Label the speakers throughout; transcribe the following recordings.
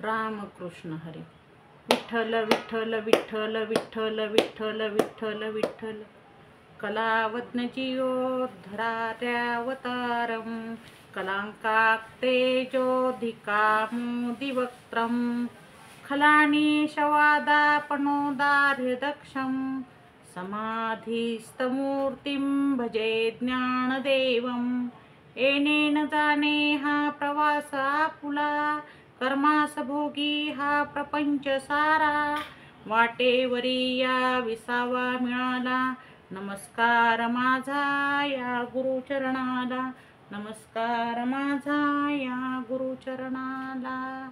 Speaker 1: रामकृष्ण हरी. विठ्ठल विठ्ठल विठ्ठल विठ्ठल विठ्ठल विठ्ठल विठ्ठल कलावत्नजियोद्धरात्यावतारं कलाङ्काक्तेजोधिकामुदिवक्त्रं खलानीशवादापणोदार्यदक्षं समाधिस्तमूर्तिं भजे ज्ञानदेवं. येनेन जाणे हा प्रवास आपुला, कर्मास भोगी हा प्रपंच सारा. वाटेवरी या विसावा मिळाला, नमस्कार माझा या गुरुचरणाला. नमस्कार माझा या गुरुचरणाला.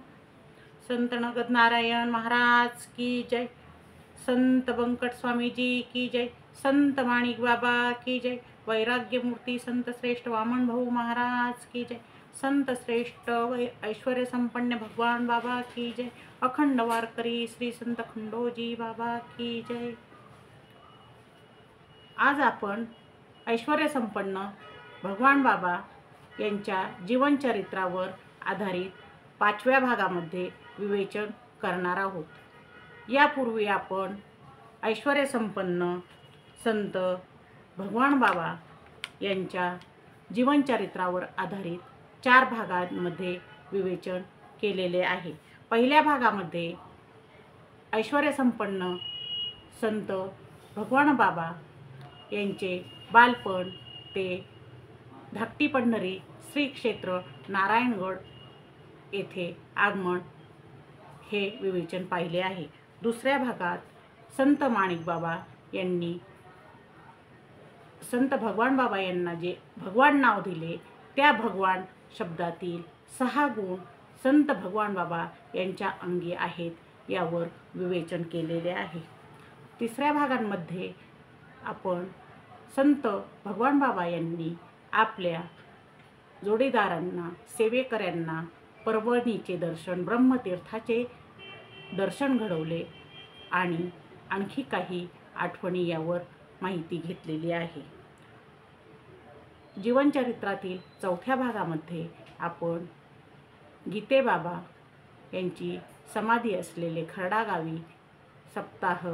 Speaker 1: संत नगद नारायण महाराज की जय. संत बंकट स्वामीजी की जय. संत माणिक बाबा की जय. वैराग्यमूर्ती संत श्रेष्ठ वामन भाऊ महाराज की जय. संत श्रेष्ठ ऐश्वर्य संपन्न भगवान बाबा की जय. अखंड वारकरी श्री संत खंडोजी बाबा की जय. आज आपण ऐश्वर्य संपन्न भगवान बाबा यांच्या जीवनचरित्रावर आधारित 5व्या भागामध्ये विवेचन करणार आहोत. यापूर्वी आपण ऐश्वर्य संपन्न संत भगवान बाबा यांच्या जीवनचरित्रावर आधारित 4 भागांमध्ये विवेचन केलेले आहे. पहिल्या भागामध्ये ऐश्वर्य संपन्न संत भगवान बाबा यांचे बालपण ते धाकटी पंढरी श्री क्षेत्र नारायणगड येथे आगमन हे विवेचन पाहिले आहे. दुसऱ्या भागात संत माणिक बाबा यांनी संत भगवान बाबा यांना जे भगवान नाव दिले त्या भगवान शब्दातील 6 गुण संत भगवान बाबा यांच्या अंगी आहेत, यावर विवेचन केलेले आहे. तिसऱ्या भागांमध्ये आपण संत भगवान बाबा यांनी आपल्या जोडीदारांना सेवेकऱ्यांना परभणीचे दर्शन ब्रह्मतीर्थाचे दर्शन घडवले आणि आणखी काही आठवणी यावर माहिती घेतलेली आहे. जीवनचरित्रातील 4थ्या भागामध्ये आपण गीते बाबा यांची समाधी असलेले खर्डा गावी सप्ताह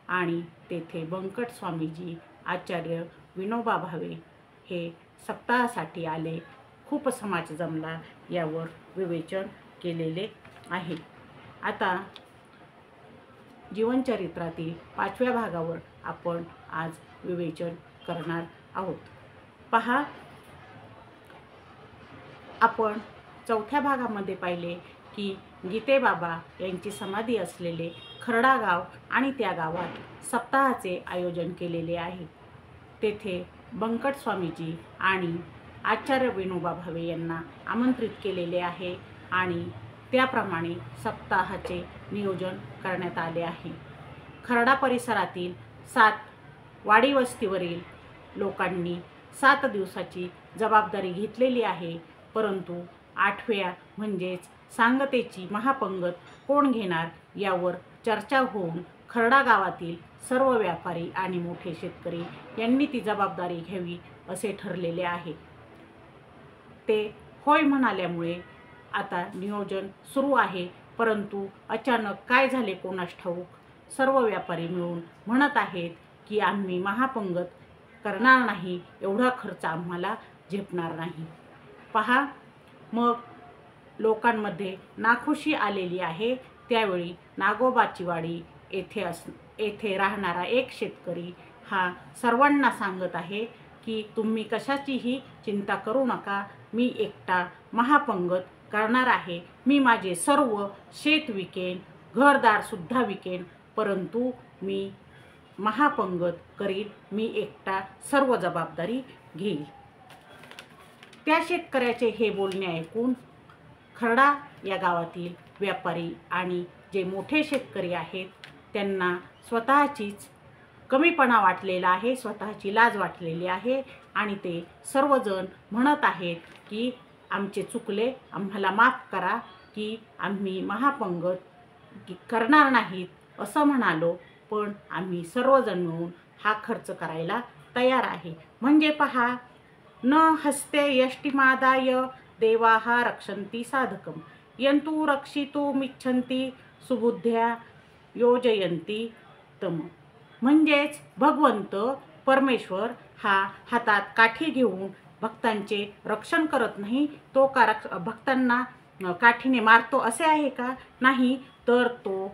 Speaker 1: आणि तेथे बंकट स्वामीजी आचार्य विनोबा भावे हे सप्ताहासाठी आले, खूप समाज जमला यावर विवेचन केलेले आहे. आता जीवनचरित्रातील 5व्या भागावर आपण आज विवेचन करणार आहोत. पहा, आपण 4थ्या भागामध्ये पाहिले की गीते बाबा यांची समाधी असलेले खर्डा गाव आणि त्या गावात सप्ताहाचे आयोजन केलेले आहे. तेथे बंकट स्वामीजी आणि आचार्य विनोबा भावे यांना आमंत्रित केलेले आहे आणि त्याप्रमाणे सप्ताहाचे नियोजन करण्यात आले आहे. खर्डा परिसरातील 7 वाडी वस्तीवरील लोकांनी 7 दिवसाची जबाबदारी घेतलेली आहे, परंतु 8व्या म्हणजेच सांगतेची महापंगत कोण घेणार यावर चर्चा होऊन खर्डा गावातील सर्व व्यापारी आणि मोठे शेतकरी यांनी ती जबाबदारी घ्यावी असे ठरलेले आहे. ते होय म्हणाल्यामुळे आता नियोजन सुरू आहे, परंतु अचानक काय झाले कोणास ठाऊक सर्व व्यापारी मिळून म्हणत आहेत की आम्ही महापंगत करणार नाही, एवढा खर्च आम्हाला झेपणार नाही. पहा, मग लोकांमध्ये नाखुशी आलेली आहे. त्यावेळी नागोबाची वाडी येथे राहणारा एक शेतकरी हा सर्वांना सांगत आहे की तुम्ही कशाचीही चिंता करू नका, मी एकटा महापंगत करणार आहे. मी माझे सर्व शेत विकेन, घरदारसुद्धा विकेन, परंतु मी महापंगत करीन, मी एकटा सर्व जबाबदारी घेईल. त्या शेतकऱ्याचे हे बोलणे ऐकून खर्डा या गावातील व्यापारी आणि जे मोठे शेतकरी आहेत त्यांना स्वतःचीच कमीपणा वाटलेला आहे, स्वतःची लाज वाटलेली आहे आणि ते सर्वजण म्हणत आहेत की आमचे चुकले, आम्हाला माफ करा की आम्ही महापंगत करणार नाहीत असं म्हणालो, पण आम्ही सर्वजण मिळून हा खर्च करायला तयार आहे. म्हणजे पहा, न हस्ते यष्टिमादाय देवाः रक्षन्ति साधकम. यंतु रक्षितुमिच्छन्ति सुबुद्ध्या योजयन्ति तम. म्हणजेच भगवंत परमेश्वर हा हातात काठी घेऊन भक्तांचे रक्षण करत नाही, तो भक्तांना काठीने मारतो असे आहे का? नाही, तर तो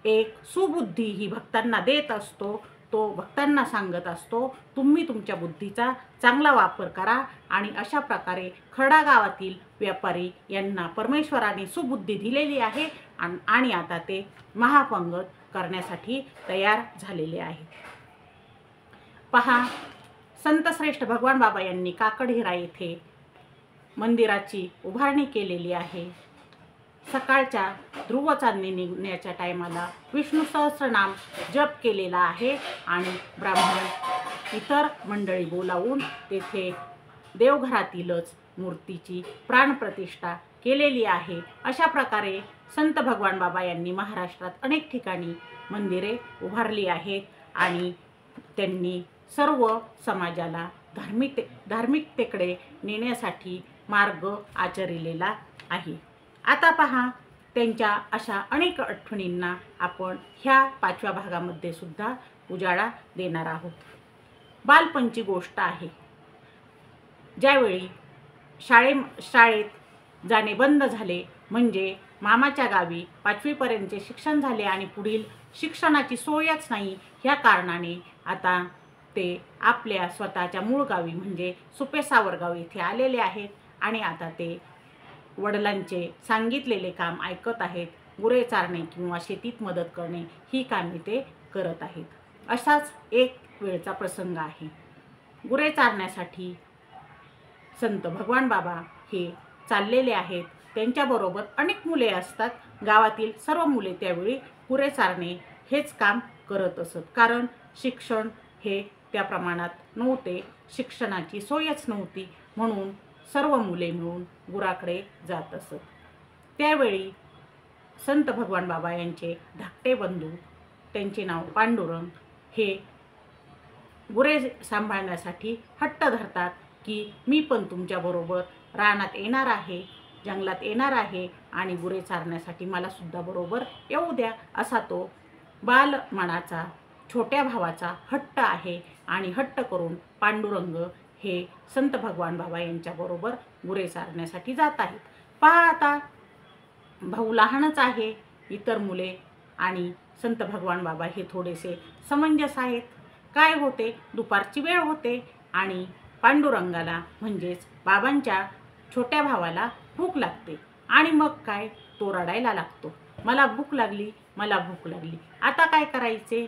Speaker 1: एक सुबुद्धी ही भक्तांना देत असतो. तो भक्तांना सांगत असतो, तुम्ही तुमच्या बुद्धीचा चांगला वापर करा. आणि अशा प्रकारे खरडा गावातील व्यापारी यांना परमेश्वराने सुबुद्धी दिलेली आहे आणि आता ते महापंगत करण्यासाठी तयार झालेले आहे. पहा, संतश्रेष्ठ भगवान बाबा यांनी काकडहिरा येथे मंदिराची उभारणी केलेली आहे. सकाळच्या ध्रुव चांदणी निघण्याच्या टायमाला विष्णू सहस्रनाम जप केलेला आहे आणि ब्राह्मण इतर मंडळी बोलावून तेथे देवघरातीलच मूर्तीची प्राणप्रतिष्ठा केलेली आहे. अशा प्रकारे संत भगवान बाबा यांनी महाराष्ट्रात अनेक ठिकाणी मंदिरे उभारली आहेत आणि त्यांनी सर्व समाजाला धार्मिकतेकडे नेण्यासाठी मार्ग आचरलेला आहे. आता पहा, त्यांच्या अशा अनेक आठवणींना आपण ह्या 5व्या भागामध्ये सुद्धा उजाळा देणार आहोत. बालपणची गोष्ट आहे. ज्यावेळी शाळेत जाणे बंद झाले, म्हणजे मामाच्या गावी 5वीपर्यंतचे शिक्षण झाले आणि पुढील शिक्षणाची सोयच नाही, ह्या कारणाने आता ते आपल्या स्वतःच्या मूळ गावी म्हणजे सुपे सावरगाव येथे आलेले आहेत आणि आता ते वडिलांचे सांगितलेले काम ऐकत आहेत. गुरे चारणे किंवा शेतीत मदत करणे ही कामे ते करत आहेत. असाच एक वेळचा प्रसंग आहे. गुरे चारण्यासाठी संत भगवान बाबा हे चाललेले आहेत. त्यांच्याबरोबर अनेक मुले असतात. गावातील सर्व मुले त्यावेळी गुरे चारणे हेच काम करत असत, कारण शिक्षण हे त्या प्रमाणात नव्हते, शिक्षणाची सोयच नव्हती, म्हणून सर्व मुले मिळून गुराकडे जात असत. त्यावेळी संत भगवान बाबा यांचे धाकटे बंधू, त्यांचे नाव पांडुरंग, हे गुरे सांभाळण्यासाठी हट्ट धरतात की मी पण तुमच्याबरोबर रानात येणार आहे, जंगलात येणार आहे आणि गुरे चारण्यासाठी मला सुद्धा बरोबर येऊ द्या, असा तो बालमनाचा छोट्या भावाचा हट्ट आहे. आणि हट्ट करून पांडुरंग हे संत भगवान बाबा यांच्याबरोबर गुरे चारण्यासाठी जात आहेत. पहा, आता भाऊ लहानच आहे, इतर मुले आणि संत भगवान बाबा हे थोडेसे समंजस आहेत. काय होते, दुपारची वेळ होते आणि पांडुरंगाला म्हणजेच बाबांच्या छोट्या भावाला भूक लागते आणि मग काय, तो रडायला लागतो, मला भूक लागली, मला भूक लागली. आता काय करायचे,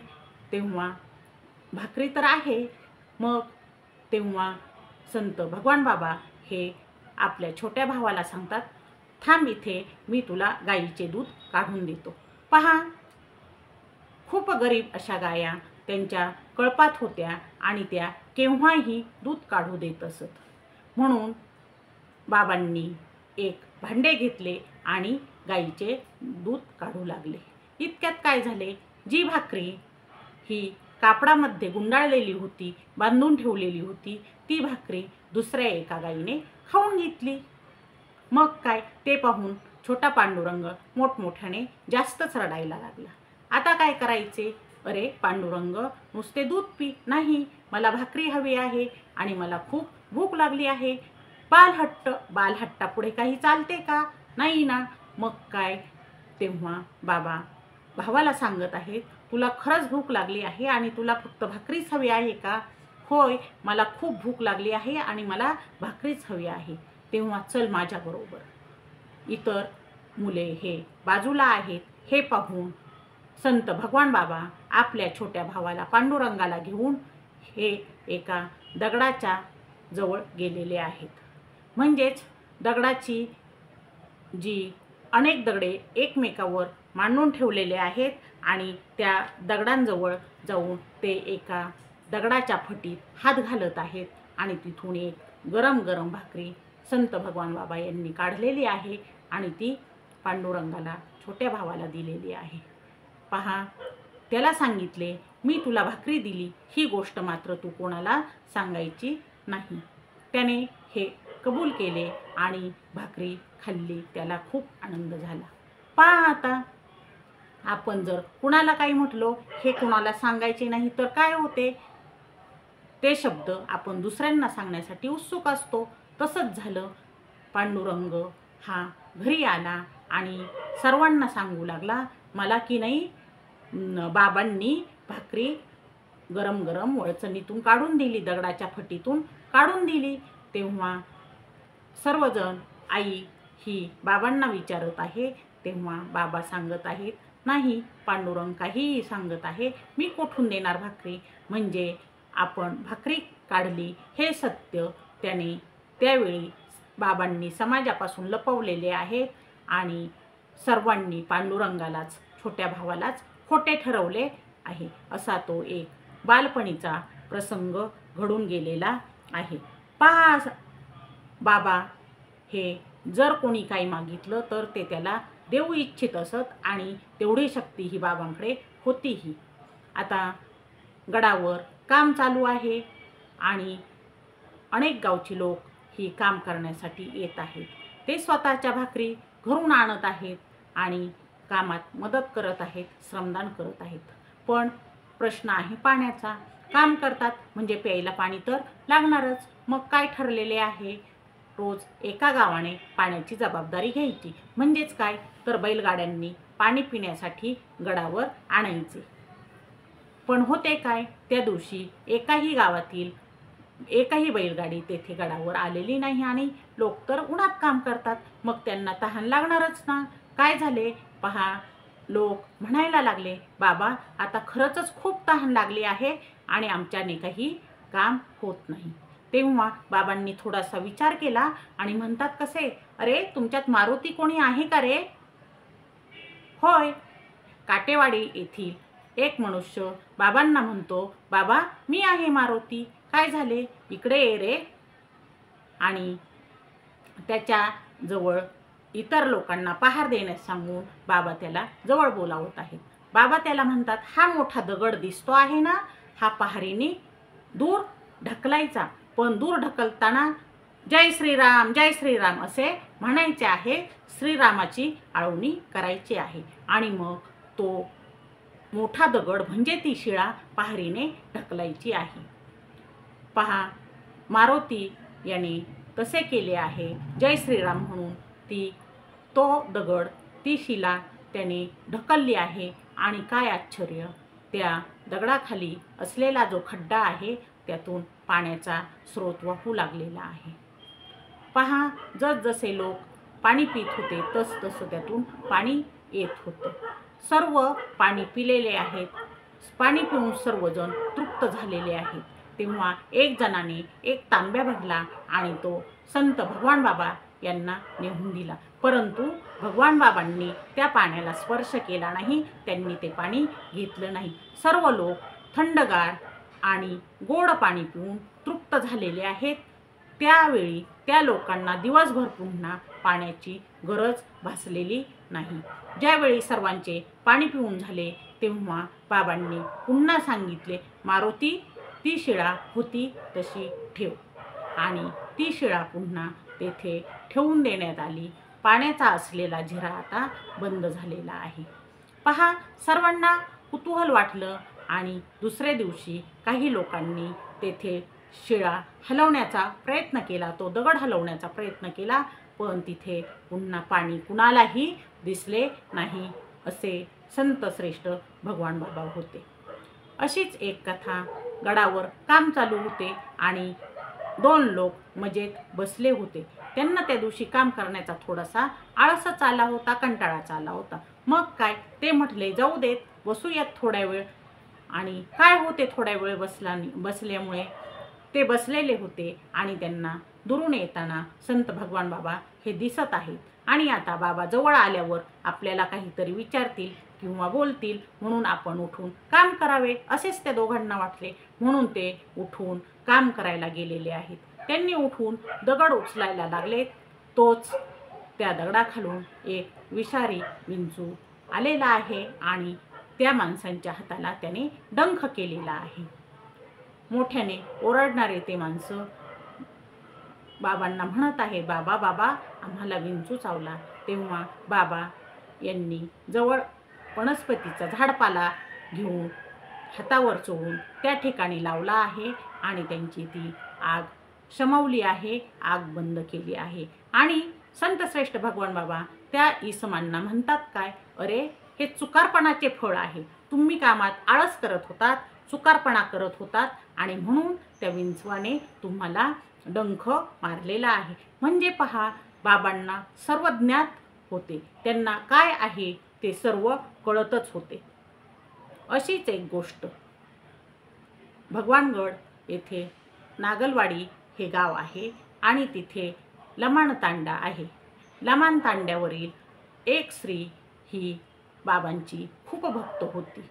Speaker 1: तेव्हा भाकरी तर आहे. मग तेव्हा संत भगवान बाबा हे आपल्या छोट्या भावाला सांगतात, थांब इथे, मी तुला गाईचे दूध काढून देतो. पहा, खूप गरीब अशा गाया त्यांच्या कळपात होत्या आणि त्या केव्हाही दूध काढू देत असत. म्हणून बाबांनी एक भांडे घेतले आणि गाईचे दूध काढू लागले. इतक्यात काय झाले, जी भाकरी ही कापडामध्ये गुंडाळलेली होती, बांधून ठेवलेली होती, ती भाकरी दुसऱ्या एका गाईने खाऊन घेतली. मग काय, ते पाहून छोटा पांडुरंग मोठमोठ्याने जास्तच रडायला लागला. आता काय करायचे, अरे पांडुरंग, नुसते दूध पी, नाही, मला भाकरी हवी आहे आणि मला खूप भूक लागली आहे. बालहट्टापुढे काही चालते का, नाही ना. मग काय, तेव्हा बाबा भावाला सांगत आहेत, तुला खरंच भूक लागली आहे आणि तुला फक्त भाकरीच हवी आहे का? होय, मला खूप भूक लागली आहे आणि मला भाकरीच हवी आहे. तेव्हा चल माझ्याबरोबर. इतर मुले हे बाजूला आहेत. हे पाहून संत भगवान बाबा आपल्या छोट्या भावाला पांडुरंगाला घेऊन हे एका दगडाच्या जवळ गेलेले आहेत. म्हणजेच दगडाची जी अनेक दगडे एकमेकावर मांडून ठेवलेले आहेत आणि त्या दगडांजवळ जाऊन ते एका दगडाच्या फटीत हात घालत आहेत आणि तिथून एक गरम गरम भाकरी संत भगवान बाबा यांनी काढलेली आहे आणि ती पांडुरंगाला छोट्या भावाला दिलेली आहे. पहा, त्याला सांगितले, मी तुला भाकरी दिली ही गोष्ट मात्र तू कोणाला सांगायची नाही. त्याने हे कबूल केले आणि भाकरी खाल्ली. त्याला खूप आनंद झाला. पहा आता आपण जर कुणाला काही म्हटलो, हे कुणाला सांगायचे नाही तर काय होते, ते शब्द आपण दुसऱ्यांना सांगण्यासाठी उत्सुक असतो. तसंच झालं. पांडुरंग हा घरी आला आणि सर्वांना सांगू लागला, मला की नाही बाबांनी भाकरी गरम गरम वळचणीतून काढून दिली, दगडाच्या फटीतून काढून दिली. तेव्हा सर्वजण आई ही बाबांना विचारत आहे. तेव्हा बाबा सांगत आहेत, नाही, पांडुरंग काहीही सांगत आहे, मी कोठून देणार भाकरी. म्हणजे आपण भाकरी काढली हे सत्य त्याने त्यावेळी बाबांनी समाजापासून लपवलेले आहेत आणि सर्वांनी पांडुरंगालाच, छोट्या भावालाच खोटे ठरवले आहे. असा तो एक बालपणीचा प्रसंग घडून गेलेला आहे. पहा, बाबा हे जर कोणी काही मागितलं तर ते त्याला देऊ इच्छित असत आणि तेवढी शक्ती ही बाबांकडे होतीही. आता गडावर काम चालू आहे आणि अनेक गावची लोक ही काम करण्यासाठी येत आहेत. ते स्वतःच्या भाकरी घरून आणत आहेत आणि कामात मदत करत आहेत, श्रमदान करत आहेत. पण प्रश्न आहे पाण्याचा. काम करतात म्हणजे प्यायला पाणी तर लागणारच. मग काय ठरलेले आहे, रोज एका गावाने पाण्याची जबाबदारी घ्यायची. म्हणजेच काय तर बैलगाड्यांनी पाणी पिण्यासाठी गडावर आणायचे. पण होते काय, त्या दिवशी एकाही गावातील एकही बैलगाडी तेथे गडावर आलेली नाही आणि लोक तर उन्हात काम करतात, मग त्यांना तहान लागणारच ना. काय झाले पहा, लोक म्हणायला लागले, बाबा आता खरंच खूप तहान लागली आहे आणि आमच्याने काही काम होत नाही. तेव्हा बाबांनी थोडासा विचार केला आणि म्हणतात कसे, अरे तुमच्यात मारुती कोणी आहे का रे? होय. काटेवाडी येथील एक मनुष्य बाबांना म्हणतो, बाबा मी आहे मारुती, काय झाले, इकडे ये रे. आणि त्याच्या जवळ इतर लोकांना पहार देण्यास सांगून बाबा त्याला जवळ बोलावत आहेत. बाबा त्याला म्हणतात, हा मोठा दगड दिसतो आहे ना, हा पहारीने दूर ढकलायचा, पण दूर ढकलताना जय श्रीराम जय श्रीराम असे म्हणायचे आहे. श्रीरामाची आळवणी करायची आहे आणि मग तो मोठा दगड म्हणजे ती शिळा पहारीने ढकलायची आहे. पहा, मारुती याने तसे केले आहे. जय श्रीराम म्हणून तो दगड, ती शिला त्याने ढकलली आहे आणि काय आश्चर्य, त्या दगडाखाली असलेला जो खड्डा आहे त्यातून पाण्याचा स्रोत वाहू लागलेला आहे. पहा, जसजसे लोक पाणी पित होते तसतसं त्यातून पाणी येत होतं. सर्व पाणी पिलेले आहेत. पाणी पिऊन सर्वजण तृप्त झालेले आहेत. तेव्हा एक जणाने एक तांब्या भरला आणि तो संत भगवान बाबा यांना नेऊन दिला. परंतु भगवान बाबांनी त्या पाण्याला स्पर्श केला नाही, त्यांनी ते पाणी घेतलं नाही. सर्व लोक थंडगार आणि गोड पाणी पिऊन तृप्त झालेले आहेत. त्यावेळी त्या लोकांना दिवसभर पुन्हा पाण्याची गरज भासलेली नाही. ज्यावेळी सर्वांचे पाणी पिऊन झाले तेव्हा बाबांनी पुन्हा सांगितले, मारुती ती शिळा होती तशी ठेव. आणि ती शिळा पुन्हा तेथे ठेवून देण्यात आली. पाण्याचा असलेला झरा आता बंद झालेला आहे. पहा, सर्वांना कुतूहल वाटलं आणि दुसऱ्या दिवशी काही लोकांनी तेथे शिळा हलवण्याचा प्रयत्न केला, तो दगड हलवण्याचा प्रयत्न केला, पण तिथे पुन्हा पाणी कुणालाही दिसले नाही. असे संत श्रेष्ठ भगवान बाबा होते. अशीच एक कथा. गडावर काम चालू होते आणि दोन लोक मजेत बसले होते. त्यांना त्या दिवशी काम करण्याचा थोडासा आळसच आला होता, कंटाळाच आला होता. मग काय, ते म्हटले जाऊ देत, बसूयात थोड्या वेळ. आणि काय होते, थोड्या वेळ बसल्यामुळे ते बसलेले होते आणि त्यांना दुरून येताना संत भगवान बाबा हे दिसत आहेत. आणि आता बाबा जवळ आल्यावर आपल्याला काहीतरी विचारतील किंवा बोलतील, म्हणून आपण उठून काम करावे असेच त्या दोघांना वाटले. म्हणून ते उठून काम करायला गेलेले आहेत. त्यांनी उठून दगड उचलायला लागले. तोच त्या दगडाखालून एक विषारी विंचू आलेला आहे आणि त्या माणसांच्या हाताला त्याने डंख केलेला आहे. मोठ्याने ओरडणारे ते माणसं बाबांना म्हणत आहे, बाबा बाबा आम्हाला विंचू चावला. तेव्हा बाबा यांनी जवळ वनस्पतीचा झाडपाला घेऊन हातावर चोळून त्या ठिकाणी लावला आहे आणि त्यांची ती आग शमवली आहे, आग बंद केली आहे. आणि संतश्रेष्ठ भगवान बाबा त्या इसमांना म्हणतात काय, अरे हे चुकारपणाचे फळ आहे. तुम्ही कामात आळस करत होतात, चुकारपणा करत होतात आणि म्हणून त्या विंचवाने तुम्हाला डंख मारलेला आहे. म्हणजे पहा, बाबांना सर्व ज्ञात होते, त्यांना काय आहे ते सर्व कळतच होते. अशीच एक गोष्ट भगवानगड येथे नागलवाडी हे गाव आहे आणि तिथे लमाणतांडा आहे. लमाणतांड्यावरील एक स्त्री ही बाबांची खूप भक्त होती.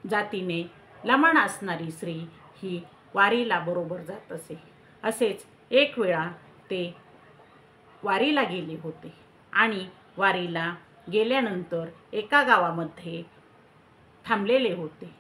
Speaker 1: जातीने लमाण असणारी स्त्री ही वारीला बरोबर जात असे. असेच एक वेळा ते वारीला गेले होते आणि वारीला गेल्यानंतर एका गावामध्ये थांबलेले होते.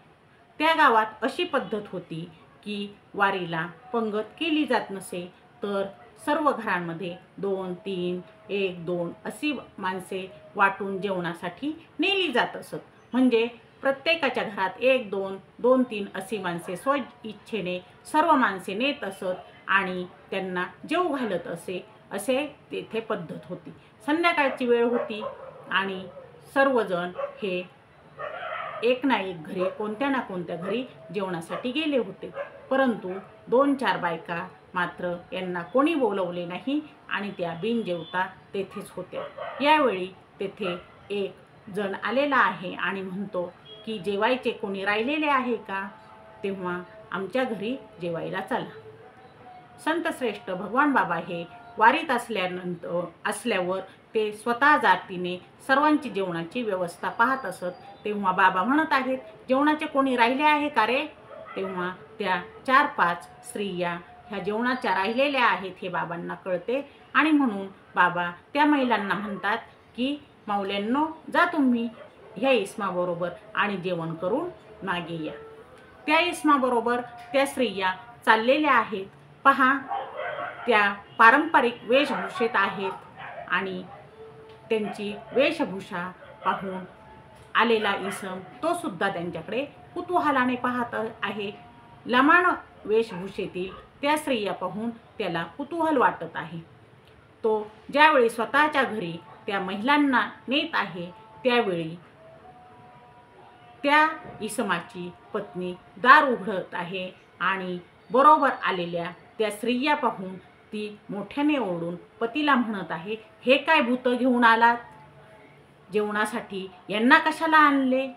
Speaker 1: त्या गावात अशी पद्धत होती की वारीला पंगत केली जात नसे, तर सर्व घरांमध्ये 2, 3, 1, 2 अशी माणसे वाटून जेवणासाठी नेली जात असत. म्हणजे प्रत्येकाच्या घरात 1, 2, 2, 3 अशी माणसे स्व इच्छेने सर्व माणसे नेत असत आणि त्यांना जेवू घालत असे तेथे पद्धत होती. संध्याकाळची वेळ होती आणि सर्वजण हे एक ना एक घरी, कोणत्या ना कोणत्या घरी जेवणासाठी गेले होते. परंतु 2-4 बायका मात्र यांना कोणी बोलवले नाही आणि त्या बिन जेवता तेथेच होत्या. यावेळी तेथे एक जण आलेला आहे आणि म्हणतो की जेवायचे कोणी राहिलेले आहे का, तेव्हा आमच्या घरी जेवायला चला. संतश्रेष्ठ भगवान बाबा हे वारीत असल्यावर ते स्वतः जातीने सर्वांची जेवणाची व्यवस्था पाहत असत. तेव्हा बाबा म्हणत आहेत, जेवणाचे कोणी राहिले आहे का रे? तेव्हा त्या 4-5 स्त्रिया ह्या जेवणाच्या राहिलेल्या आहेत हे बाबांना कळते आणि म्हणून बाबा त्या महिलांना म्हणतात की माऊल्यांनो, जा तुम्ही ह्या इस्माबरोबर आणि जेवण करून मागे या. त्या इस्माबरोबर त्या स्त्रिया चाललेल्या आहेत. पहा, त्या पारंपरिक वेशभूषेत आहेत आणि त्यांची वेशभूषा पाहून आलेला इसम तो सुद्धा त्यांच्याकडे कुतूहलाने पाहत आहे. लमाण वेशभूषेतील त्या स्त्रिया पाहून त्याला कुतूहल वाटत आहे. तो ज्यावेळी स्वतःच्या घरी त्या महिलांना नेत आहे त्यावेळी त्या इसमाची पत्नी दार उघडत आहे आणि बरोबर आलेल्या त्या स्त्रिया पाहून ती मोठ्याने ओरडून पतीला म्हणत आहे, हे काय भूत घेऊन आलात जेवणासाठी, यांना कशाला आणले?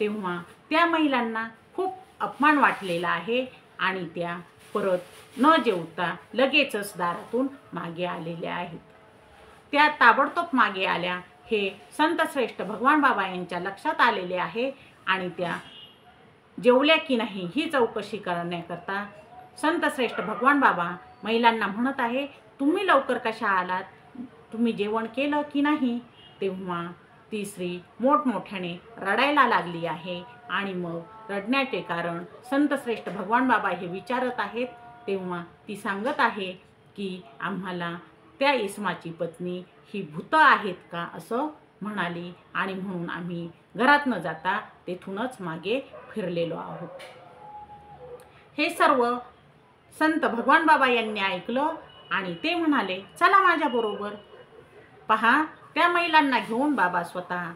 Speaker 1: तेव्हा त्या महिलांना खूप अपमान वाटलेला आहे आणि त्या परत न जेवता लगेचच दारातून मागे आलेल्या आहेत. त्या ताबडतोब मागे आल्या हे संतश्रेष्ठ भगवान बाबा यांच्या लक्षात आलेले आहे आणि त्या जेवल्या की नाही ही चौकशी करण्याकरता संतश्रेष्ठ भगवान बाबा महिलांना म्हणत आहे, तुम्ही लवकर कशा आलात, तुम्ही जेवण केलं की नाही? तेव्हा ती स्त्री मोठमोठ्याने रडायला लागली आहे आणि मग रडण्याचे कारण संतश्रेष्ठ भगवान बाबा हे विचारत आहेत. तेव्हा ती सांगत आहे की आम्हाला त्या इसमाची पत्नी ही भूत आहेत का असं म्हणाली आणि म्हणून आम्ही घरात न जाता तेथूनच मागे फिरलेलो आहोत. हे सर्व संत भगवान बाबा यांनी ऐकलं आणि ते म्हणाले, चला माझ्याबरोबर. पहा, त्या महिलांना घेऊन बाबा स्वतः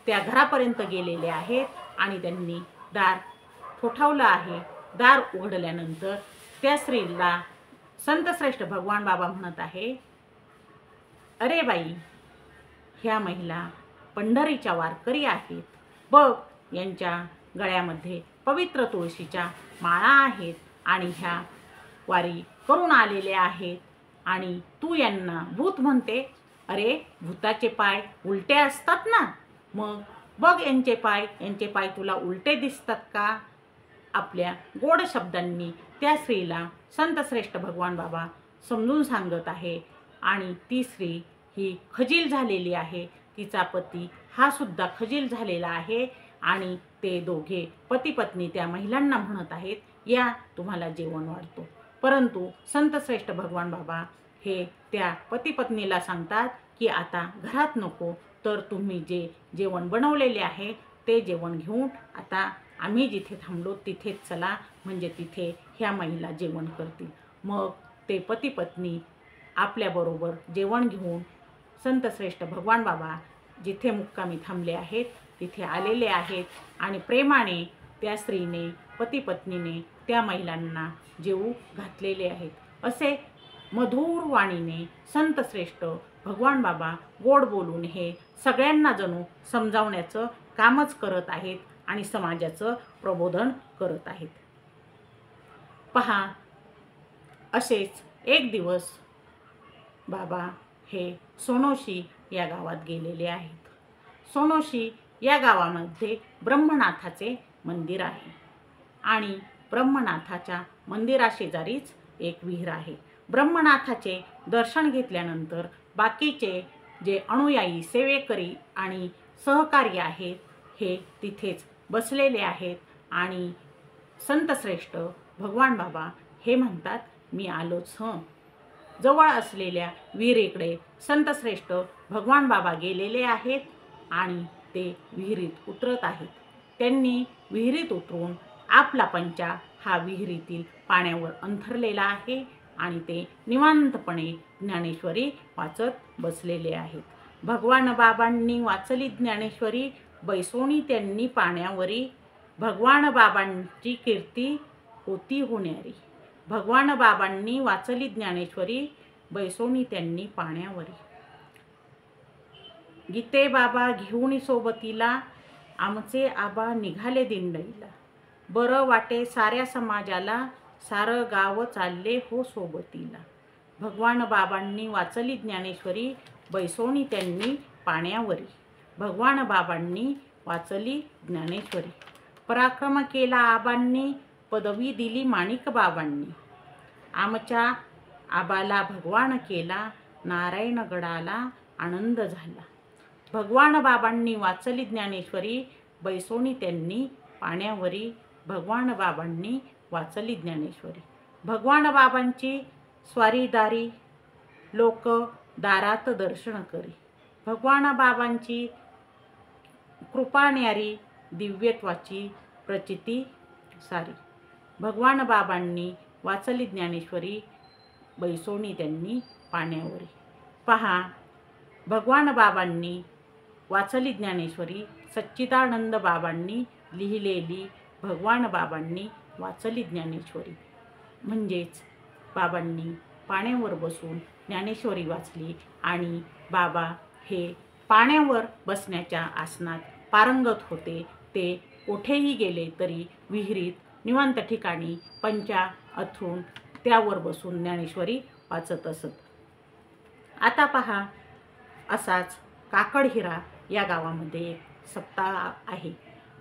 Speaker 1: त्या घरापर्यंत गेलेले आहेत आणि त्यांनी दार ठोठावलं आहे. दार उघडल्यानंतर त्या स्त्रीला संतश्रेष्ठ भगवान बाबा म्हणत आहे, अरे बाई, ह्या महिला पंढरीच्या वारकरी आहेत. बघ, यांच्या गळ्यामध्ये पवित्र तुळशीच्या माळा आहेत आणि ह्या वारी करून आलेले आहेत आणि तू यांना भूत म्हणते. अरे, भूताचे पाय उलटे असतात ना, मग बघ यांचे पाय तुला उलटे दिसतात का? आपल्या गोड शब्दांनी त्या स्त्रीला संतश्रेष्ठ भगवान बाबा समजून सांगत आहे आणि ती स्त्री ही खजील झालेली आहे. तिचा पती हा सुद्धा खजील झालेला आहे आणि ते दोघे पती पत्नी त्या महिलांना म्हणत आहेत, या तुम्हाला जेवण वाढतो. परंतु संतश्रेष्ठ भगवान बाबा हे त्या पती पत्नीला सांगतात की आता घरात नको, तर तुम्ही जे जेवण बनवलेले आहे ते जेवण घेऊन आता आम्ही जिथे थांबलो तिथेच चला, म्हणजे तिथे ह्या महिला जेवण करतील. मग ते पती पत्नी आपल्याबरोबर जेवण घेऊन संतश्रेष्ठ भगवान बाबा जिथे मुक्कामी थांबले आहेत तिथे आलेले आहेत आणि प्रेमाने त्या स्त्रीने, पती पत्नीने त्या महिलांना जेवू घातलेले आहेत. असे मधुर वाणीने संतश्रेष्ठ भगवान बाबा गोड बोलून हे सगळ्यांना जणू समजावण्याचं कामच करत आहेत आणि समाजाचं प्रबोधन करत आहेत. पहा, असेच एक दिवस बाबा हे सोनोशी या गावात गेलेले आहेत. सोनोशी या गावामध्ये ब्रह्मनाथाचे मंदिर आहे आणि ब्रह्मनाथाच्या मंदिराशेजारीच एक विहीर आहे. ब्रह्मनाथाचे दर्शन घेतल्यानंतर बाकीचे जे अनुयायी, सेवेकरी आणि सहकारी आहेत हे तिथेच बसलेले आहेत आणि संतश्रेष्ठ भगवान बाबा हे म्हणतात, मी आलोच हं. जवळ असलेल्या विहिरीकडे संतश्रेष्ठ भगवान बाबा गेलेले आहेत आणि ते विहिरीत उतरत आहेत. त्यांनी विहिरीत उतरून आपला पंचा हा विहिरीतील पाण्यावर अंथरलेला आहे आणि ते निवांतपणे ज्ञानेश्वरी वाचत बसलेले आहेत. भगवान बाबांनी वाचली ज्ञानेश्वरी, बैसोनी त्यांनी पाण्यावरी. भगवान बाबांची कीर्ती होती होणारी. भगवान बाबांनी वाचली ज्ञानेश्वरी, बैसोनी त्यांनी पाण्यावरी. गीते बाबा घेऊन सोबतीला, आमचे आबा निघाले दिंडईला. बरं वाटे साऱ्या समाजाला, सारं गाव चालले हो सोबतीला. भगवान बाबांनी वाचली ज्ञानेश्वरी, बैसोनी त्यांनी पाण्यावरी. भगवान बाबांनी वाचली ज्ञानेश्वरी. पराक्रम केला आबांनी, पदवी दिली माणिक बाबांनी. आमच्या आबाला भगवान केला, नारायणगडाला आनंद झाला. भगवान बाबांनी वाचली ज्ञानेश्वरी, बैसोनी त्यांनी पाण्यावरी. भगवान बाबांनी वाचली ज्ञानेश्वरी. भगवान बाबांची स्वारीदारी, लोक दारात दर्शन करी. भगवान बाबांची कृपा न्यारी, दिव्यत्वाची प्रचिती सारी. भगवान बाबांनी वाचली ज्ञानेश्वरी, बैसोनी त्यांनी पाण्यावरी. पहा, भगवान बाबांनी वाचली ज्ञानेश्वरी, सच्चिदानंद बाबांनी लिहिलेली भगवान बाबांनी वाचली ज्ञानेश्वरी. म्हणजेच बाबांनी पाण्यावर बसून ज्ञानेश्वरी वाचली आणि बाबा हे पाण्यावर बसण्याच्या आसनात पारंगत होते. ते कुठेही गेले तरी विहिरीत निवांत ठिकाणी पंचा अथरून त्यावर बसून ज्ञानेश्वरी वाचत असत. आता पहा, असाच काकडहिरा या गावामध्ये एक सप्ताह आहे.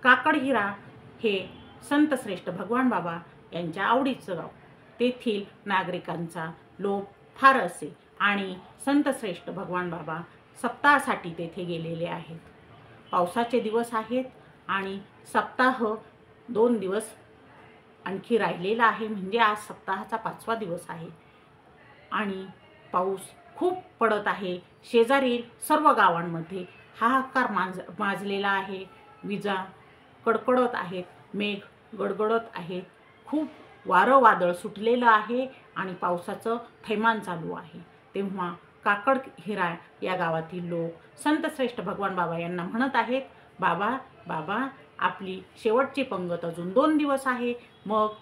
Speaker 1: काकडहिरा हे संतश्रेष्ठ भगवान बाबा यांच्या आवडीचं गाव. तेथील नागरिकांचा लोभ फार असे आणि संतश्रेष्ठ भगवान बाबा सप्ताहासाठी तेथे गेलेले आहेत. पावसाचे दिवस आहेत आणि सप्ताह 2 दिवस आणखी राहिलेला आहे, म्हणजे आज सप्ताहाचा 5वा दिवस आहे आणि पाऊस खूप पडत आहे. शेजारील सर्व गावांमध्ये हाहाकार माजलेला आहे. विजा कडकडत आहेत, मेघ गडगडत आहेत, खूप वारं वादळ सुटलेलं आहे आणि पावसाचं थैमान चालू आहे. तेव्हा काकडहिरा या गावातील लोक संतश्रेष्ठ भगवान बाबा यांना म्हणत आहेत, बाबा बाबा, आपली शेवटची पंगत अजून 2 दिवस आहे. मग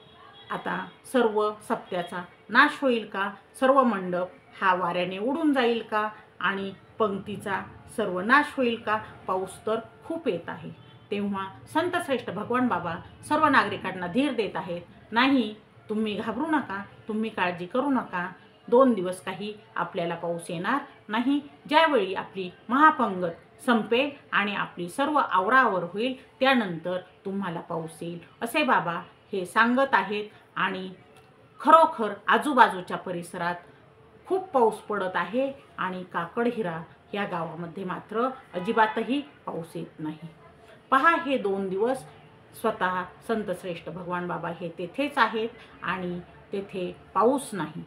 Speaker 1: आता सर्व सप्त्याचा नाश होईल का? सर्व मंडप हा वाऱ्याने उडून जाईल का? आणि पंक्तीचा सर्वनाश होईल का? पाऊस तर खूप येत आहे. तेव्हा संतश्रेष्ठ भगवान बाबा सर्व नागरिकांना धीर देत आहेत, नाही, तुम्ही घाबरू नका, तुम्ही काळजी करू नका. 2 दिवस काही आपल्याला पाऊस येणार नाही. ज्यावेळी आपली महापंगत संपेल आणि आपली सर्व आवराआवर होईल त्यानंतर तुम्हाला पाऊस येईल, असे बाबा हे सांगत आहेत. आणि खरोखर आजूबाजूच्या परिसरात खूप पाऊस पडत आहे आणि काकडहिरा या गावामध्ये मात्र अजिबातही पाऊस येत नाही. पहा, हे 2 दिवस स्वतः संतश्रेष्ठ भगवान बाबा हे तेथेच आहेत आणि तेथे पाऊस नाही.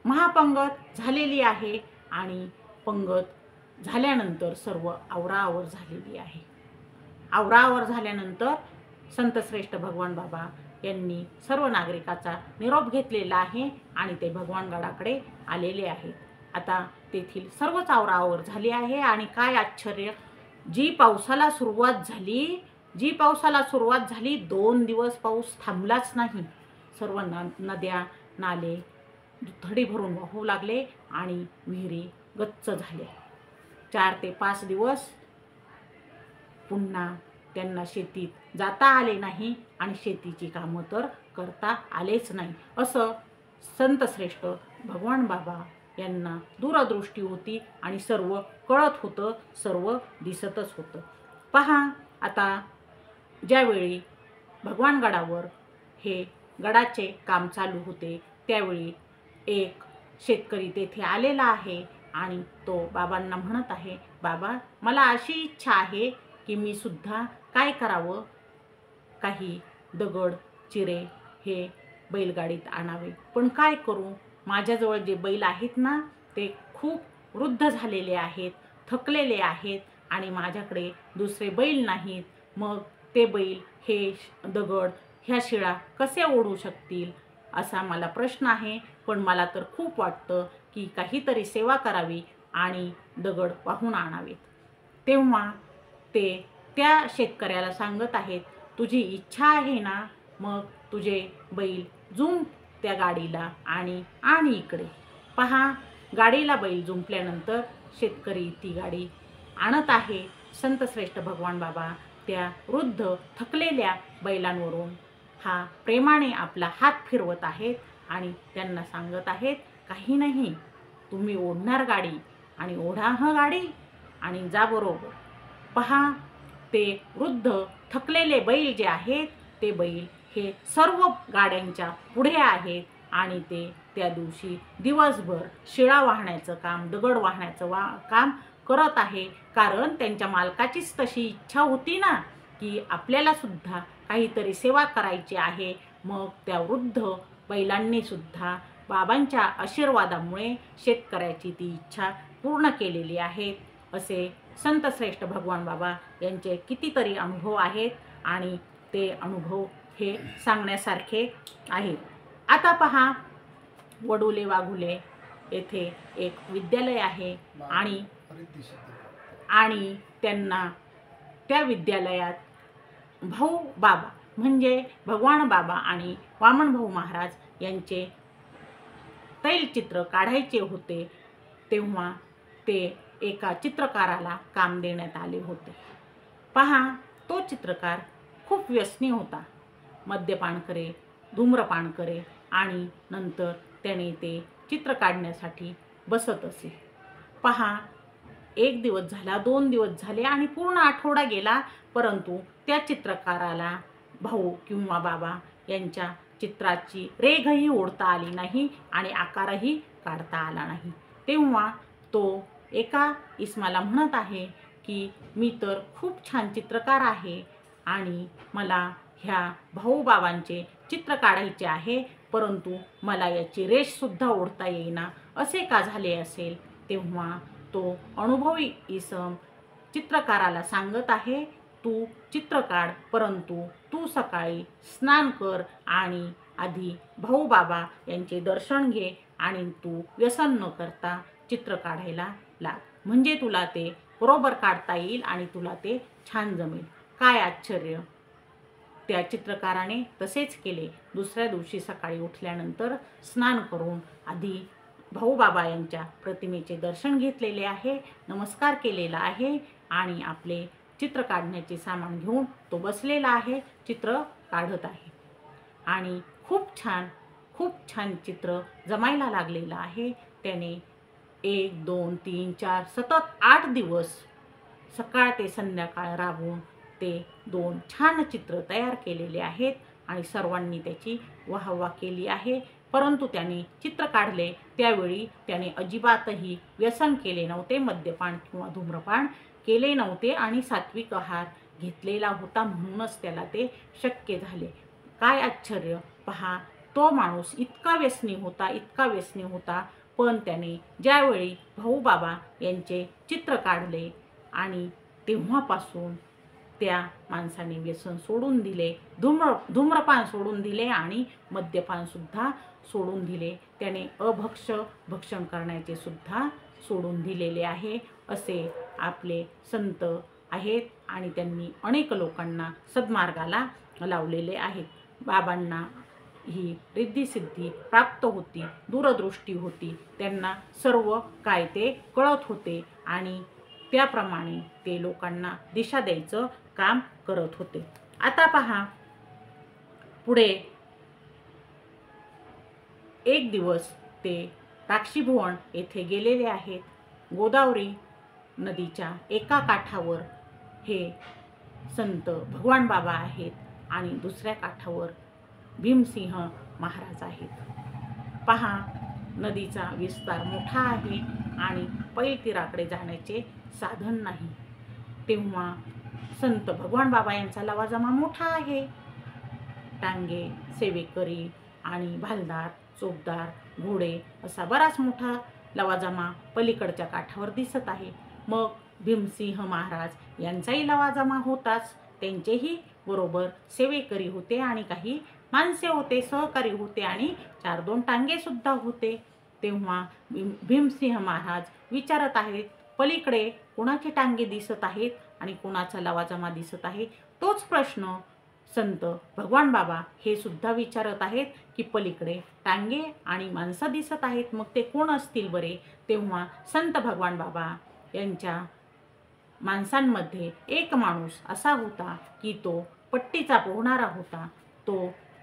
Speaker 1: महापंगत झालेली आहे आणि पंगत झाल्यानंतर सर्व आवराआवर झालेली आहे. आवराआवर झाल्यानंतर संतश्रेष्ठ भगवान बाबा यांनी सर्व नागरिकाचा निरोप घेतलेला आहे आणि ते भगवानगडाकडे आलेले आहेत. आता तेथील सर्वच आवराआवर झाली आहे आणि काय आश्चर्य, जी पावसाला सुरुवात झाली 2 दिवस पाऊस थांबलाच नाही. सर्व नद्या नाले दुथडी भरून वाहू लागले आणि विहिरी गच्च झाल्या. 4 ते 5 दिवस पुन्हा त्यांना शेतीत जाता आले नाही आणि शेतीची कामं तर करता आलेच नाही. असं संतश्रेष्ठ भगवान बाबा यांना दूरदृष्टी होती आणि सर्व कळत होतं, सर्व दिसतच होतं. पहा, आता ज्यावेळी भगवानगडावर हे गडाचे काम चालू होते त्यावेळी एक शेतकरी तेथे आलेला आहे आणि तो बाबांना म्हणत आहे, बाबा, मला अशी इच्छा आहे की मी सुद्धा काय करावं, काही दगड चिरे हे बैलगाडीत आणावे, पण काय करू, माझ्याजवळ जे बैल आहेत ना ते खूप वृद्ध झालेले आहेत, थकलेले आहेत आणि माझ्याकडे दुसरे बैल नाहीत. मग ते बैल हे दगड ह्या शिळा कसे ओढू शकतील असा मला प्रश्न आहे. पण मला तर खूप वाटतं की काहीतरी सेवा करावी आणि दगड वाहून आणावेत. तेव्हा ते त्या शेतकऱ्याला सांगत आहेत, तुझी इच्छा आहे ना, मग तुझे बैल जुंप त्या गाडीला आणि इकडे. पहा, गाडीला बैल जुंपल्यानंतर शेतकरी ती गाडी आणत आहे. संतश्रेष्ठ भगवान बाबा त्या वृद्ध थकलेल्या बैलांवरून हा प्रेमाने आपला हात फिरवत आहेत आणि त्यांना सांगत आहेत, काही नाही, तुम्ही ओढणार गाडी आणि ओढा गाडी आणि जा बरोबर. पहा, ते वृद्ध थकलेले बैल जे आहेत ते बैल हे सर्व गाड्यांच्या पुढे आहेत आणि ते त्या दिवशी दिवसभर शिळा वाहण्याचं काम, दगड वाहण्याचं काम करत आहे. कारण त्यांच्या मालकाचीच तशी इच्छा होती ना की आपल्याला सुद्धा काहीतरी सेवा करायची आहे. मग त्या वृद्ध बैलांनी सुद्धा बाबांच्या आशीर्वादामुळे शेतकऱ्याची ती इच्छा पूर्ण केलेली आहे. असे संतश्रेष्ठ भगवान बाबा यांचे कितीतरी अनुभव आहेत आणि ते अनुभव हे सांगण्यासारखे आहेत. आता पहा, वडुले वाघुले येथे एक विद्यालय आहे आणि त्यांना त्या विद्यालयात भाऊ बाबा म्हणजे भगवान बाबा आणि वामन भाऊ महाराज यांचे तैलचित्र काढायचे होते. तेव्हा ते एका चित्रकाराला काम देण्यात आले होते. पहा, तो चित्रकार खूप व्यसनी होता, मद्यपान करे, धूम्रपान करे आणि नंतर त्याने ते चित्र काढण्यासाठी बसत असे. पहा, 1 दिवस झाला, 2 दिवस झाले आणि पूर्ण आठवडा गेला, परंतु त्या चित्रकाराला भाऊ किंवा बाबा यांच्या चित्राची रेघही ओढता आली नाही आणि आकारही काढता आला नाही. तेव्हा तो एका इसमाला म्हणत आहे की मी तर खूप छान चित्रकार आहे आणि मला ह्या भाऊबाबांचे चित्र काढायचे आहे, परंतु मला याची रेषसुद्धा ओढता येईना, असे का झाले असेल. तेव्हा तो अनुभवी इसम चित्रकाराला सांगत आहे, तू चित्र काढ, परंतु तू सकाळी स्नान कर आणि आधी भाऊ बाबा यांचे दर्शन घे आणि तू व्यसन न करता चित्र काढायला लाग, म्हणजे तुला ते बरोबर काढता येईल आणि तुला ते छान जमेल. काय आश्चर्य, त्या चित्रकाराने तसेच केले. दुसऱ्या दिवशी सकाळी उठल्यानंतर स्नान करून आधी भाऊ बाबा यांच्या प्रतिमेचे दर्शन घेतलेले आहे, नमस्कार केलेला आहे आणि आपले चित्र काढण्याचे सामान घेऊन तो बसलेला आहे, चित्र काढत आहे आणि खूप छान चित्र जमायला लागलेलं आहे. त्याने 1, 2, 3, 4 सतत 8 दिवस सकाळ ते संध्याकाळ राबून ते 2 छान चित्र तयार केलेले आहेत आणि सर्वांनी त्याची वाहवा केली आहे. परंतु त्याने चित्र काढले त्यावेळी त्याने अजिबातही व्यसन केले नव्हते, मद्यपान किंवा धूम्रपान केले नव्हते आणि सात्विक आहार घेतलेला होता, म्हणूनच त्याला ते शक्य झाले. काय आश्चर्य, पहा, तो माणूस इतका व्यसनी होता, पण त्याने ज्यावेळी भाऊबाबा यांचे चित्र काढले आणि तेव्हापासून त्या माणसाने व्यसन सोडून दिले, धूम्रपान सोडून दिले आणि मद्यपानसुद्धा सोडून दिले. त्याने भक्षण करण्याचे सुद्धा सोडून दिलेले आहे. असे आपले संत आहेत आणि त्यांनी अनेक लोकांना सद्मार्गाला लावलेले आहे. बाबांना ही रिद्धिसिद्धी प्राप्त होती, दूरदृष्टी होती, त्यांना सर्व काय ते कळत होते आणि त्याप्रमाणे ते लोकांना दिशा द्यायचं काम करत होते. आता पहा, पुढे एक दिवस ते राक्षीभुवन येथे गेलेले आहेत. गोदावरी नदीच्या एका काठावर हे संत भगवान बाबा आहेत आणि दुसऱ्या काठावर भीमसिंह महाराज आहेत. पहा, नदीचा विस्तार मोठा आहे आणि पैलतीराकडे जाण्याचे साधन नाही. तेव्हा संत भगवान बाबा यांचा लवाजमा मोठा आहे. टांगे, सेवेकरी आणि भालदार, चोपदार, घोडे असा बराच मोठा लवाजमा पलीकडच्या काठावर दिसत आहे. मग भीमसिंह महाराज यांचाही लवाजमा होताच. त्यांचेही बरोबर सेवेकरी होते आणि काही माणसे होते, सहकारी होते आणि 4-2 टांगे सुद्धा होते. तेव्हा भीमसिंह महाराज विचारत आहेत, पलीकडे कोणाचे टांगे दिसत आहेत आणि कोणाचा लवाजमा दिसत आहे. तोच प्रश्न संत भगवान बाबा हे सुद्धा विचारत आहेत की पलीकडे टांगे आणि माणसं दिसत आहेत, मग ते कोण असतील बरे. तेव्हा संत भगवान बाबा यांच्या माणसांमध्ये एक माणूस असा होता की तो पट्टीचा पोहणारा होता.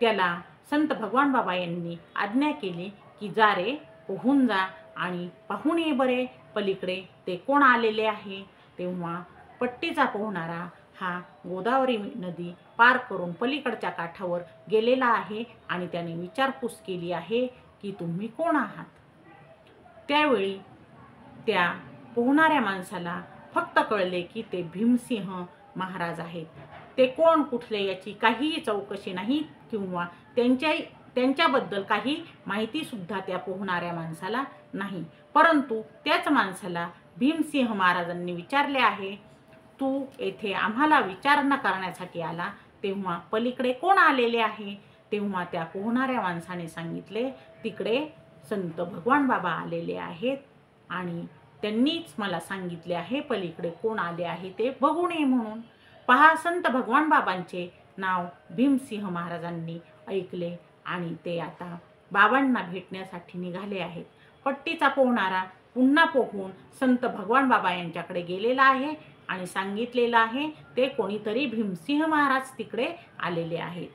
Speaker 1: त्याला संत भगवान बाबा यांनी आज्ञा केली की जा रे, पोहून जा आणि पाहून ये बरे पलीकडे ते कोण आलेले आहे. तेव्हा पट्टीचा पोहणारा हा गोदावरी नदी पार करून पलीकडच्या काठावर गेलेला आहे आणि त्याने विचारपूस केली आहे की तुम्ही कोण आहात. त्यावेळी त्या पोहणाऱ्या माणसाला फक्त कळले की ते भीमसिंह महाराज आहेत. ते कोण कुठले याची काहीही चौकशी नाही किंवा त्यांच्याबद्दल काही माहिती सुद्धा त्या पोहणाऱ्या माणसाला नाही. परंतु त्याच माणसाला भीमसिंह महाराजांनी विचारले आहे, तू येथे आम्हाला विचारणा करण्यासाठी आला, तेव्हा पलीकडे कोण आलेले आहे. तेव्हा त्या पोहणाऱ्या माणसाने सांगितले, तिकडे संत भगवान बाबा आलेले आहेत आणि त्यांनीच मला सांगितले आहे पलीकडे कोण आले आहे ते बघून ये म्हणून. पहा, संत भगवान बाबांचे नाव भीमसिंह महाराजांनी ऐकले आणि ते आता बाबांना भेटण्यासाठी निघाले आहेत. पट्टीचा पोहणारा पुन्हा पोहून संत भगवान बाबा यांच्याकडे गेलेला आहे आणि सांगितलेलं आहे ते कोणीतरी भीमसिंह महाराज तिकडे आलेले आहेत.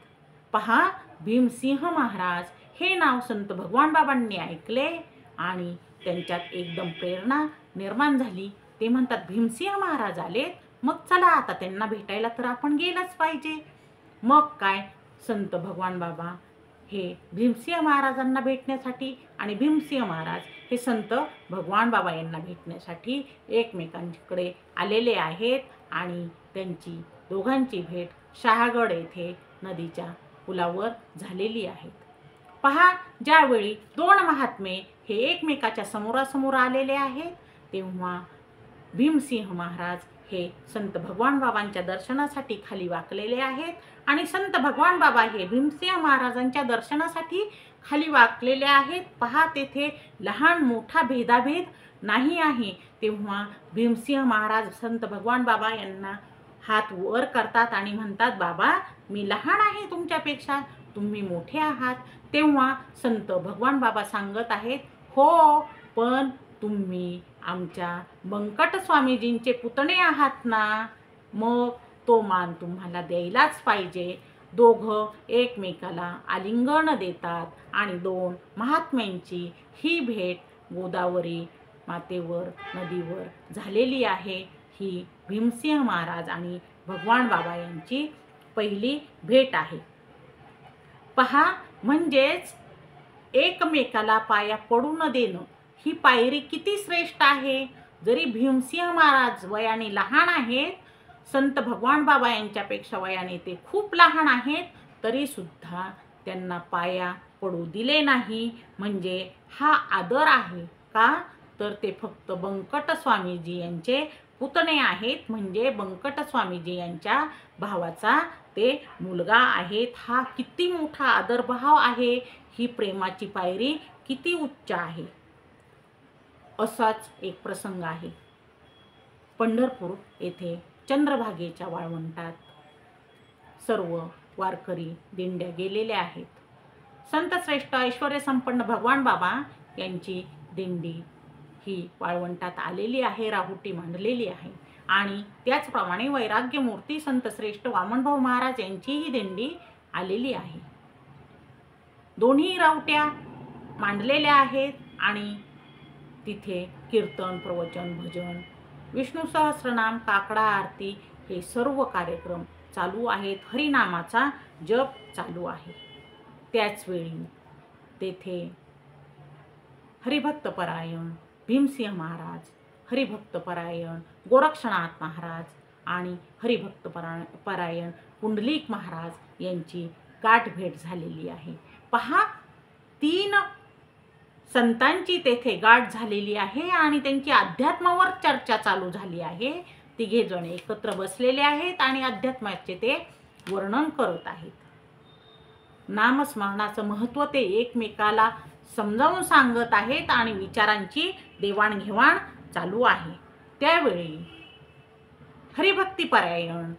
Speaker 1: पहा, भीमसिंह महाराज हे नाव संत भगवान बाबांनी ऐकले आणि त्यांच्यात एकदम प्रेरणा निर्माण झाली. ते म्हणतात, भीमसिंह महाराज आलेत, मग चला आता त्यांना भेटायला तर आपण गेलंच पाहिजे. मग काय, संत भगवान बाबा हे भीमसिंह महाराजांना भेटण्यासाठी आणि भीमसिंह महाराज हे संत भगवान बाबा यांना भेटण्यासाठी एकमेकांकडे आलेले आहेत आणि त्यांची दोघांची भेट शहागड येथे नदीच्या पुलावर झालेली आहे. पहा, ज्यावेळी 2 महात्मे हे एकमेकाच्या समोरासमोर आलेले आहेत तेव्हा भीमसिंह महाराज हे संत भगवान बाबांच्या दर्शनासाठी खाली वाकलेले आहेत आणि संत भगवान बाबा हे भीमसिंह महाराजांच्या दर्शनासाठी खाली वाकलेले आहेत. पहा, तेथे लहान मोठा भेदाभेद नाही आहे. तेव्हा भीमसिंह महाराज संत भगवान बाबा यांना हात वर करतात आणि म्हणतात, बाबा मी लहान आहे तुमच्यापेक्षा, तुम्ही मोठे आहात. तेव्हा संत भगवान बाबा सांगत आहेत, हो, पण तुम्ही आमच्या बंकट स्वामीजींचे पुतणे आहात ना, मग तो मान तुम्हाला द्यायलाच पाहिजे. दोघं एकमेकाला आलिंगन देतात आणि 2 महात्म्यांची ही भेट गोदावरी मातेवर नदीवर झालेली आहे. ही भीमसिंह महाराज आणि भगवान बाबा यांची पहिली भेट आहे. पहा, म्हणजेच एकमेकाला पाया पडू न देणं ही पायरी किती श्रेष्ठ आहे. जरी भीमसिंह महाराज वयाने लहान आहेत, संत भगवान बाबा यांच्यापेक्षा वयाने ते खूप लहान आहेत, तरी सुद्धा त्यांना पाया पडू दिले नाही म्हणजे हा आदर आहे का? तर ते फक्त बंकट स्वामीजी यांचे पुतणे आहेत, म्हणजे बंकट स्वामीजी यांच्या भावाचा ते मुलगा आहेत. हा किती मोठा आदरभाव आहे, ही प्रेमाची पायरी किती उच्च आहे. असाच एक प्रसंग आहे. पंढरपूर येथे चंद्रभागेच्या वाळवंटात सर्व वारकरी दिंड्या गेलेल्या आहेत. संतश्रेष्ठ ऐश्वर्य संपन्न भगवान बाबा यांची दिंडी ही वाळवंटात आलेली आहे, राहुटी मांडलेली आहे. आणि त्याचप्रमाणे वैराग्यमूर्ती संतश्रेष्ठ वामनभाऊ महाराज यांची ही दिंडी आलेली आहे. दोन्ही राहुट्या मांडलेल्या आहेत आणि तिथे कीर्तन, प्रवचन, भजन, विष्णू सहस्रनाम, काकडा आरती हे सर्व कार्यक्रम चालू आहेत. हरिनामाचा जप चालू आहे. त्याचवेळी तेथे हरिभक्तपरायण भीमसिंह महाराज, हरिभक्तपरायण गोरक्षनाथ महाराज आणि हरिभक्तपरायण पुंडलिक महाराज यांची गाठभेट झालेली आहे. पहा, 3 संतांची तेथे गाठ झालेली आहे आणि त्यांची अध्यात्मावर चर्चा चालू झाली आहे. तिघे जण एकत्र बसलेले आहेत आणि अध्यात्माचे ते वर्णन करत आहेत. नामस्मरणाचं महत्त्व ते एकमेकाला समजावून सांगत आहेत आणि विचारांची देवाणघेवाण चालू आहे. त्यावेळी हरिभक्तिपरायण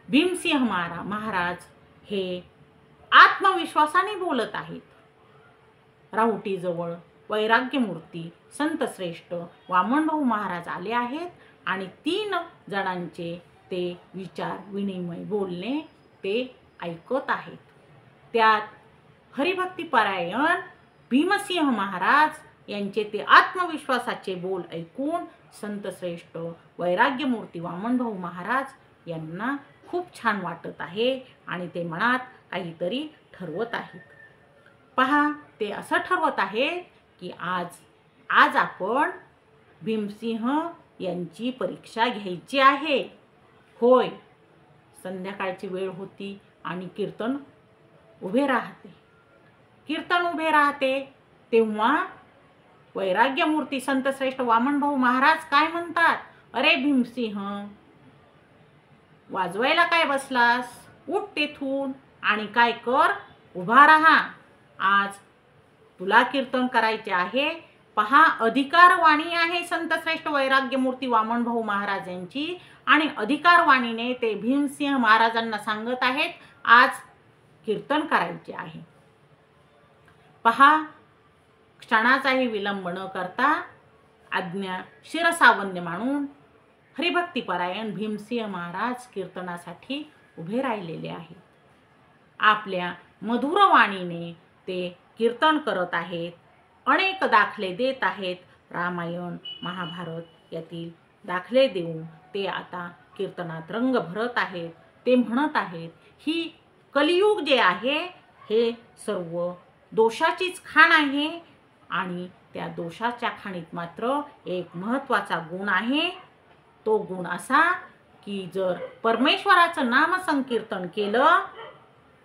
Speaker 1: भीमसिंह महाराज हे आत्मविश्वासाने बोलत आहेत. राहुटीजवळ वैराग्यमूर्ती संतश्रेष्ठ वामनभाऊ महाराज आले आहेत आणि 3 जणांचे ते विचार विनिमय बोलणे ते ऐकत आहेत. त्यात हरिभक्तिपरायण भीमसिंह महाराज यांचे ते आत्मविश्वासाचे बोल ऐकून संतश्रेष्ठ वैराग्यमूर्ती वामनभाऊ महाराज यांना खूप छान वाटत आहे आणि ते मनात काहीतरी ठरवत आहेत. पहा, ते असं ठरवत आहेत की आज आपण भीमसिंह यांची परीक्षा घ्यायची आहे. होय, संध्याकाळची वेळ होती आणि कीर्तन उभे राहते. तेव्हा वैराग्यमूर्ती संतश्रेष्ठ वामनभाऊ महाराज काय म्हणतात, अरे भीमसिंह, वाजवायला काय बसलास? उठ तेथून आणि काय कर, उभा राहा. आज तुला कीर्तन करायचे आहे. पहा, अधिकारवाणी आहे संतश्रेष्ठ वैराग्यमूर्ती वामनभाऊ महाराज यांची आणि अधिकारवाणीने ते भीमसिंह महाराजांना सांगत आहेत, आज कीर्तन करायचे आहे. पहा, क्षणाचाही विलंब न करता आज्ञा शिरसावंद्य मानून हरिभक्तिपरायण भीमसिंह महाराज कीर्तनासाठी उभे राहिलेले आहेत. आपल्या मधुर वाणीने ते कीर्तन करत आहेत. अनेक दाखले देत आहेत. रामायण, महाभारत यातील दाखले देऊन ते आता कीर्तनात रंग भरत आहेत. ते म्हणत आहेत, ही कलियुग जे आहे हे सर्व दोषाचीच खाण आहे आणि त्या दोषाच्या खाणीत मात्र एक महत्त्वाचा गुण आहे. तो गुण असा की जर परमेश्वराचं नामसंकीर्तन केलं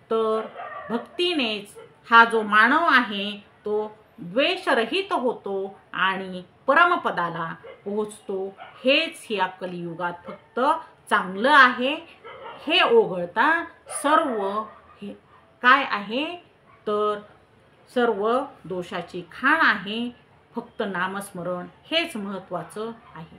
Speaker 1: तर भक्तीनेच हा जो मानव आहे तो द्वेषरहित होतो आणि परमपदाला पोहोचतो. हेच या कलियुगात फक्त चांगलं आहे. हे ओघळता सर्व हे काय आहे तर सर्व दोषाची खाण आहे. फक्त नामस्मरण हेच महत्त्वाचं आहे.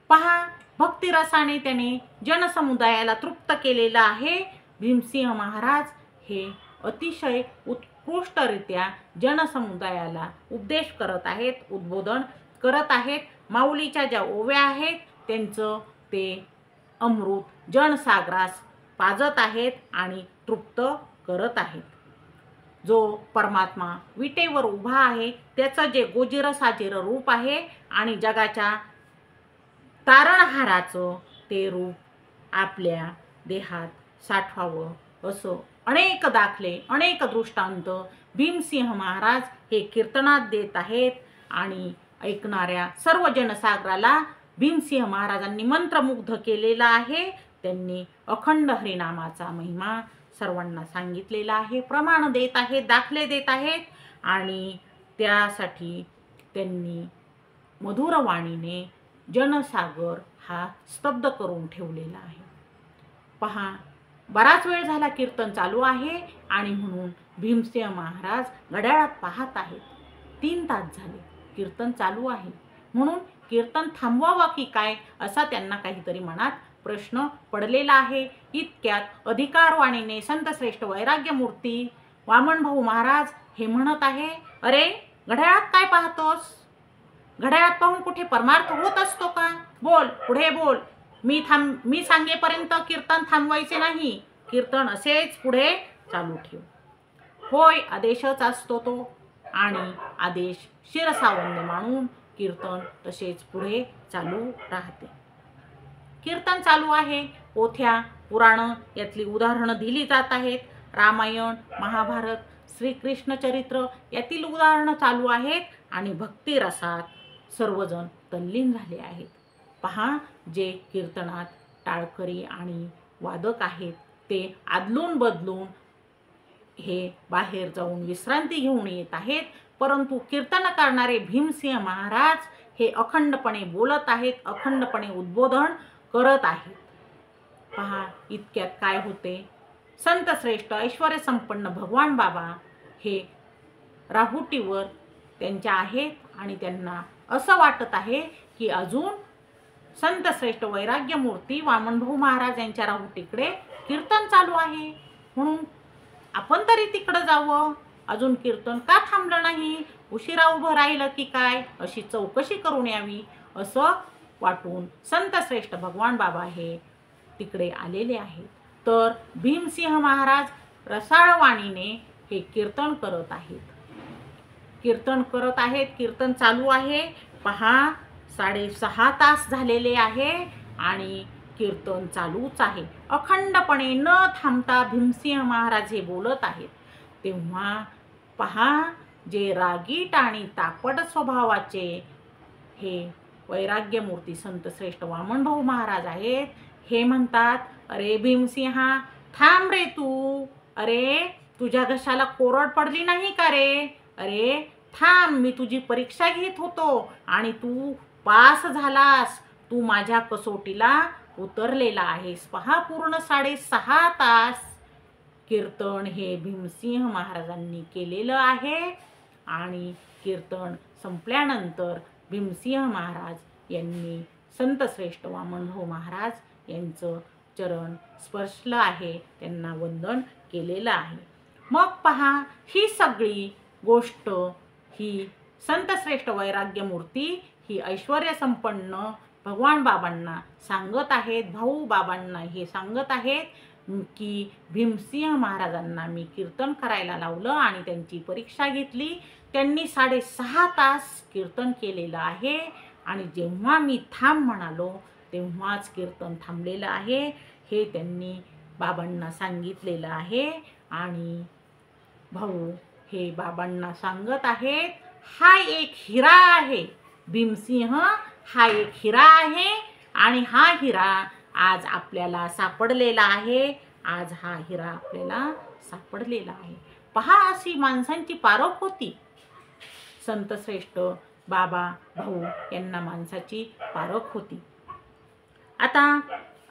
Speaker 1: पहा, भक्तिरसाने त्याने जनसमुदायाला तृप्त केलेलं आहे. भीमसिंह महाराज हे अतिशय उत्कृष्टरित्या जनसमुदायाला उपदेश करत आहेत, उद्बोधन करत आहेत. माऊलीच्या ज्या ओव्या आहेत त्यांचं ते अमृत जनसागरास पाजत आहेत आणि तृप्त करत आहेत. जो परमात्मा विटेवर उभा आहे त्याचं जे गोजिर साजिर रूप आहे आणि जगाच्या तारणहाराचं ते रूप आपल्या देहात साठवावं असं अनेक दाखले, अनेक दृष्टांत भीमसिंह महाराज हे कीर्तनात देत आहेत आणि ऐकणाऱ्या सर्व जनसागराला भीमसिंह महाराजांनी मंत्रमुग्ध केलेला आहे. त्यांनी अखंड हरिनामाचा महिमा सर्वांना सांगितलेलं आहे, प्रमाण देत आहेत, दाखले देत आहेत आणि त्यासाठी त्यांनी मधुरवाणीने जनसागर हा स्तब्ध करून ठेवलेला आहे. पहा, बराच वेळ झाला कीर्तन चालू आहे आणि म्हणून भीमसिंह महाराज घड्याळात पाहत आहेत. 3 तास झाले कीर्तन चालू आहे, म्हणून कीर्तन थांबवावं की काय असा त्यांना काहीतरी मनात प्रश्न पडलेला आहे. इतक्यात अधिकारवाणीने संतश्रेष्ठ वैराग्यमूर्ती वामनभाऊ महाराज हे म्हणत आहे, अरे घड्याळात काय पाहतोस? घड्याळात पाहून कुठे परमार्थ होत असतो का? बोल, पुढे बोल. मी सांगेपर्यंत कीर्तन थांबवायचे नाही. कीर्तन असेच पुढे चालू ठेव. होय, आदेशच असतो तो आणि आदेश शिरसावंद मानून कीर्तन तसेच पुढे चालू राहते. कीर्तन चालू आहे. पोथ्या पुराण यातली उदाहरणं दिली जात आहेत. रामायण, महाभारत, श्रीकृष्ण चरित्र यातील उदाहरणं चालू आहेत आणि भक्ती रसात सर्वजण तल्लीन झाले आहेत. पहा, जे कीर्तनात टाळकरी आणि वादक आहेत ते आदलून बदलून हे बाहेर जाऊन विश्रांती घेऊन येत आहेत, परंतु कीर्तन करणारे भीमसिंह महाराज हे अखंडपणे बोलत आहेत, अखंडपणे उद्बोधन करत आहेत. पहा, इतक्यात काय होते, संतश्रेष्ठ ऐश्वर्य संपन्न भगवान बाबा हे राहुटीवर त्यांच्या आहेत आणि त्यांना असं वाटत आहे की अजून संतश्रेष्ठ वैराग्यमूर्ती वामनभाऊ महाराज यांच्या राहुटीकडे कीर्तन चालू आहे, म्हणून आपण तरी तिकडं जावं. अजून कीर्तन का थांबलं नाही? उशिरा उभं राहिलं की काय अशी चौकशी करून यावी असं वाटून संतश्रेष्ठ भगवान बाबा हे तिकडे आलेले आहेत. तर भीमसिंह महाराज रसाळवाणीने हे कीर्तन करत आहेत. कीर्तन चालू आहे. पहा, 6.5 तास झालेले आहे आणि कीर्तन चालूच आहे. अखंडपणे न थांबता भीमसिंह महाराज हे बोलत आहेत. तेव्हा पहा, जे रागीट आणि तापट स्वभावाचे हे वैराग्यमूर्ती संतश्रेष्ठ वामनभाऊ महाराज आहेत, हे म्हणतात, अरे भीमसिंहा, थांब रे तू. अरे तुझ्या घशाला कोरड पडली नाही का रे? अरे थांब, मी तुझी परीक्षा घेत होतो आणि तू पास झालास. तू माझ्या कसोटीला उतरलेला आहेस. पहा, पूर्ण 6.5 तास कीर्तन हे भीमसिंह महाराजांनी केलेलं आहे आणि कीर्तन संपल्यानंतर भीमसिंह महाराज यांनी संतश्रेष्ठ वामनभाऊ महाराज यांचं चरण स्पर्शलं आहे, त्यांना वंदन केलेलं आहे. मग पहा, ही सगळी गोष्ट ही संतश्रेष्ठ वैराग्यमूर्ती ही ऐश्वर्य संपन्न भगवान बाबांना सांगत आहेत, भाऊ बाबांना हे सांगत आहेत की भीमसिंह महाराजांना मी कीर्तन करायला लावलं आणि त्यांची परीक्षा घेतली. त्यांनी 6.5 तास कीर्तन केलेलं आहे आणि जेव्हा मी थांब म्हणालो तेव्हाच कीर्तन थांबलेलं आहे, हे त्यांनी बाबांना सांगितलेलं आहे. आणि भाऊ हे बाबांना सांगत आहेत, हा एक हिरा आहे भीमसिंह, हा एक हिरा आहे आणि हा हिरा आज आपल्याला सापडलेला आहे. आज हा हिरा आपल्याला सापडलेला आहे. पहा, अशी माणसांची पारख होती. संतश्रेष्ठ बाबा भाऊ यांना माणसाची पारख होती. आता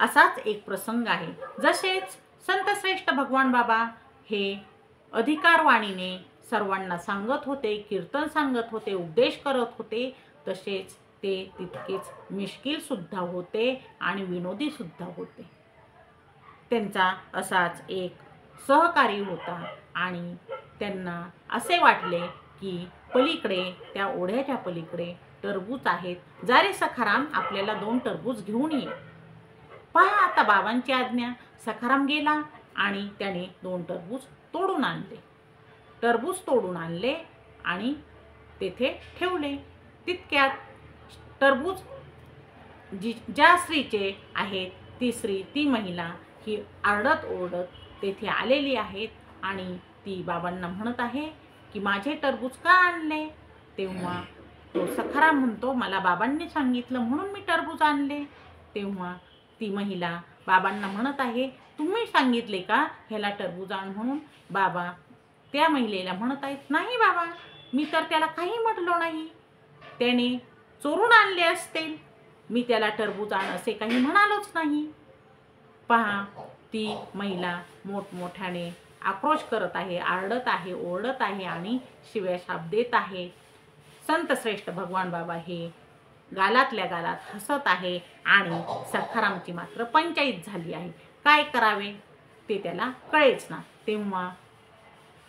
Speaker 1: असाच एक प्रसंग आहे. जसेच संतश्रेष्ठ भगवान बाबा हे अधिकारवाणीने सर्वांना सांगत होते, कीर्तन सांगत होते, उपदेश करत होते, तसेच ते तितकेच मिश्किल सुद्धा होते आणि विनोदी सुद्धा होते. त्यांचा असाच एक सहकारी होता आणि त्यांना असे वाटले की पलीकडे, त्या ओढ्याच्या पलीकडे टरबूज आहेत. जा रे सखाराम, आपल्याला 2 टरबूज घेऊन ये. पहा, आता बाबांची आज्ञा. सखाराम गेला आणि त्याने 2 टरबूज तोडून आणले. टरबूज तोडून आणले आणि तेथे ठेवले. तितक्यात टरबूज ज्या स्त्रीचे आहेत, ती स्त्री, ती महिला ही आरडत ओरडत तेथे आलेली आहेत आणि ती बाबांना म्हणत आहे की माझे टरबूज का आणले? तेव्हा तो सखाराम म्हणतो, मला बाबांनी सांगितलं म्हणून मी टरबूज आणले. तेव्हा ती महिला बाबांना म्हणत आहे, तुम्ही सांगितले का ह्याला टरबूज आण म्हणून? बाबा त्या महिलेला म्हणत आहेत, नाही बाबा, मी तर त्याला काही म्हटलो नाही, त्याने चोरून आणले असतील, मी त्याला टरबूज आण असे काही म्हणालोच नाही. पहा, ती महिला मोठमोठ्याने आक्रोश करत आहे, आरडत आहे, ओरडत आहे आणि शिव्या शाप देत आहे. संत श्रेष्ठ भगवान बाबा हे गालातल्या गालात हसत आहे आणि सखारामची मात्र पंचाईत झाली आहे. काय करावे ते त्याला कळेच ना. तेव्हा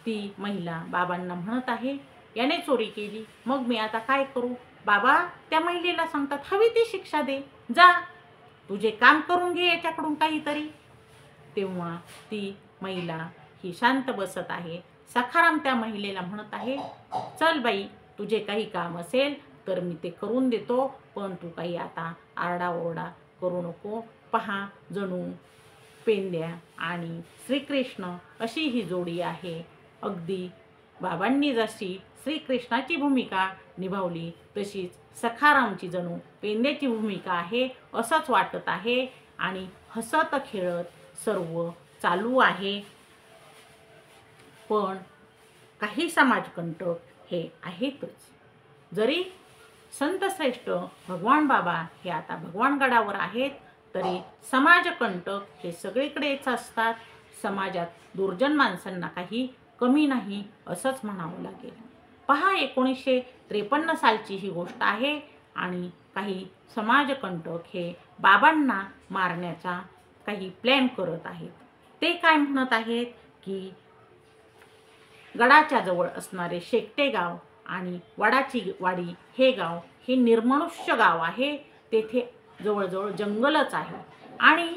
Speaker 1: ती महिला बाबांना म्हणत आहे, याने चोरी केली, मग मी आता काय करू? बाबा त्या महिलेला सांगतात, हवी ती शिक्षा दे, जा तुझे काम करून घे याच्याकडून काहीतरी. तेव्हा ती महिला ही शांत बसत आहे. सखाराम त्या महिलेला म्हणत आहे, चल बाई, तुझे काही काम असेल तर मी ते करून देतो, पण तू काही आता आरडाओरडा करू नको. पहा, जणू पेंद्या आणि श्रीकृष्ण अशी ही जोडी आहे. अगदी बाबांनी जशी श्रीकृष्णाची भूमिका निभावली तशीच सखारामची जणू पेंद्याची भूमिका आहे असंच वाटत आहे. आणि हसत खेळत सर्व चालू आहे. पण काही समाजकंटक हे आहेतच. जरी संत श्रेष्ठ भगवान बाबा हे आता भगवानगडावर आहेत, तरी समाजकंटक हे सगळीकडेच असतात. समाजात दुर्जन माणसांना काही कमी नाही असंच म्हणावं लागेल. पहा, 1953 सालची ही गोष्ट आहे आणि काही समाजकंटक हे बाबांना मारण्याचा काही प्लॅन करत आहेत. ते काय म्हणत आहेत की गडाच्या जवळ असणारे शेकटे गाव आणि वडाची वाडी हे गाव हे निर्मनुष्य गाव आहे. तेथे जवळजवळ जंगलच आहे आणि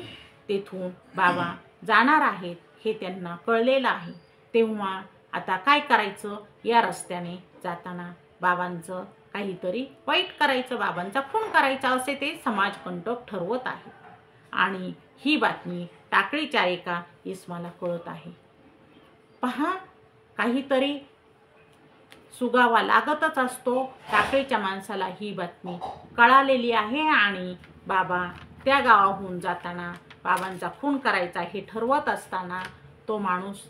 Speaker 1: तेथून बाबा जाणार आहेत हे त्यांना कळलेलं आहे. तेव्हा आता काय करायचं? या रस्त्याने जाताना बाबांचं काहीतरी वाईट करायचं, बाबांचा खून करायचा असे ते समाजकंटक ठरवत आहे. आणि ही बातमी टाकळीच्या एका इसमाला कळत आहे. पहा, काहीतरी सुगावा लागतच असतो. टाकळीच्या माणसाला ही बातमी कळालेली आहे आणि बाबा त्या गावाहून जाताना बाबांचा खून करायचा हे ठरवत असताना तो माणूस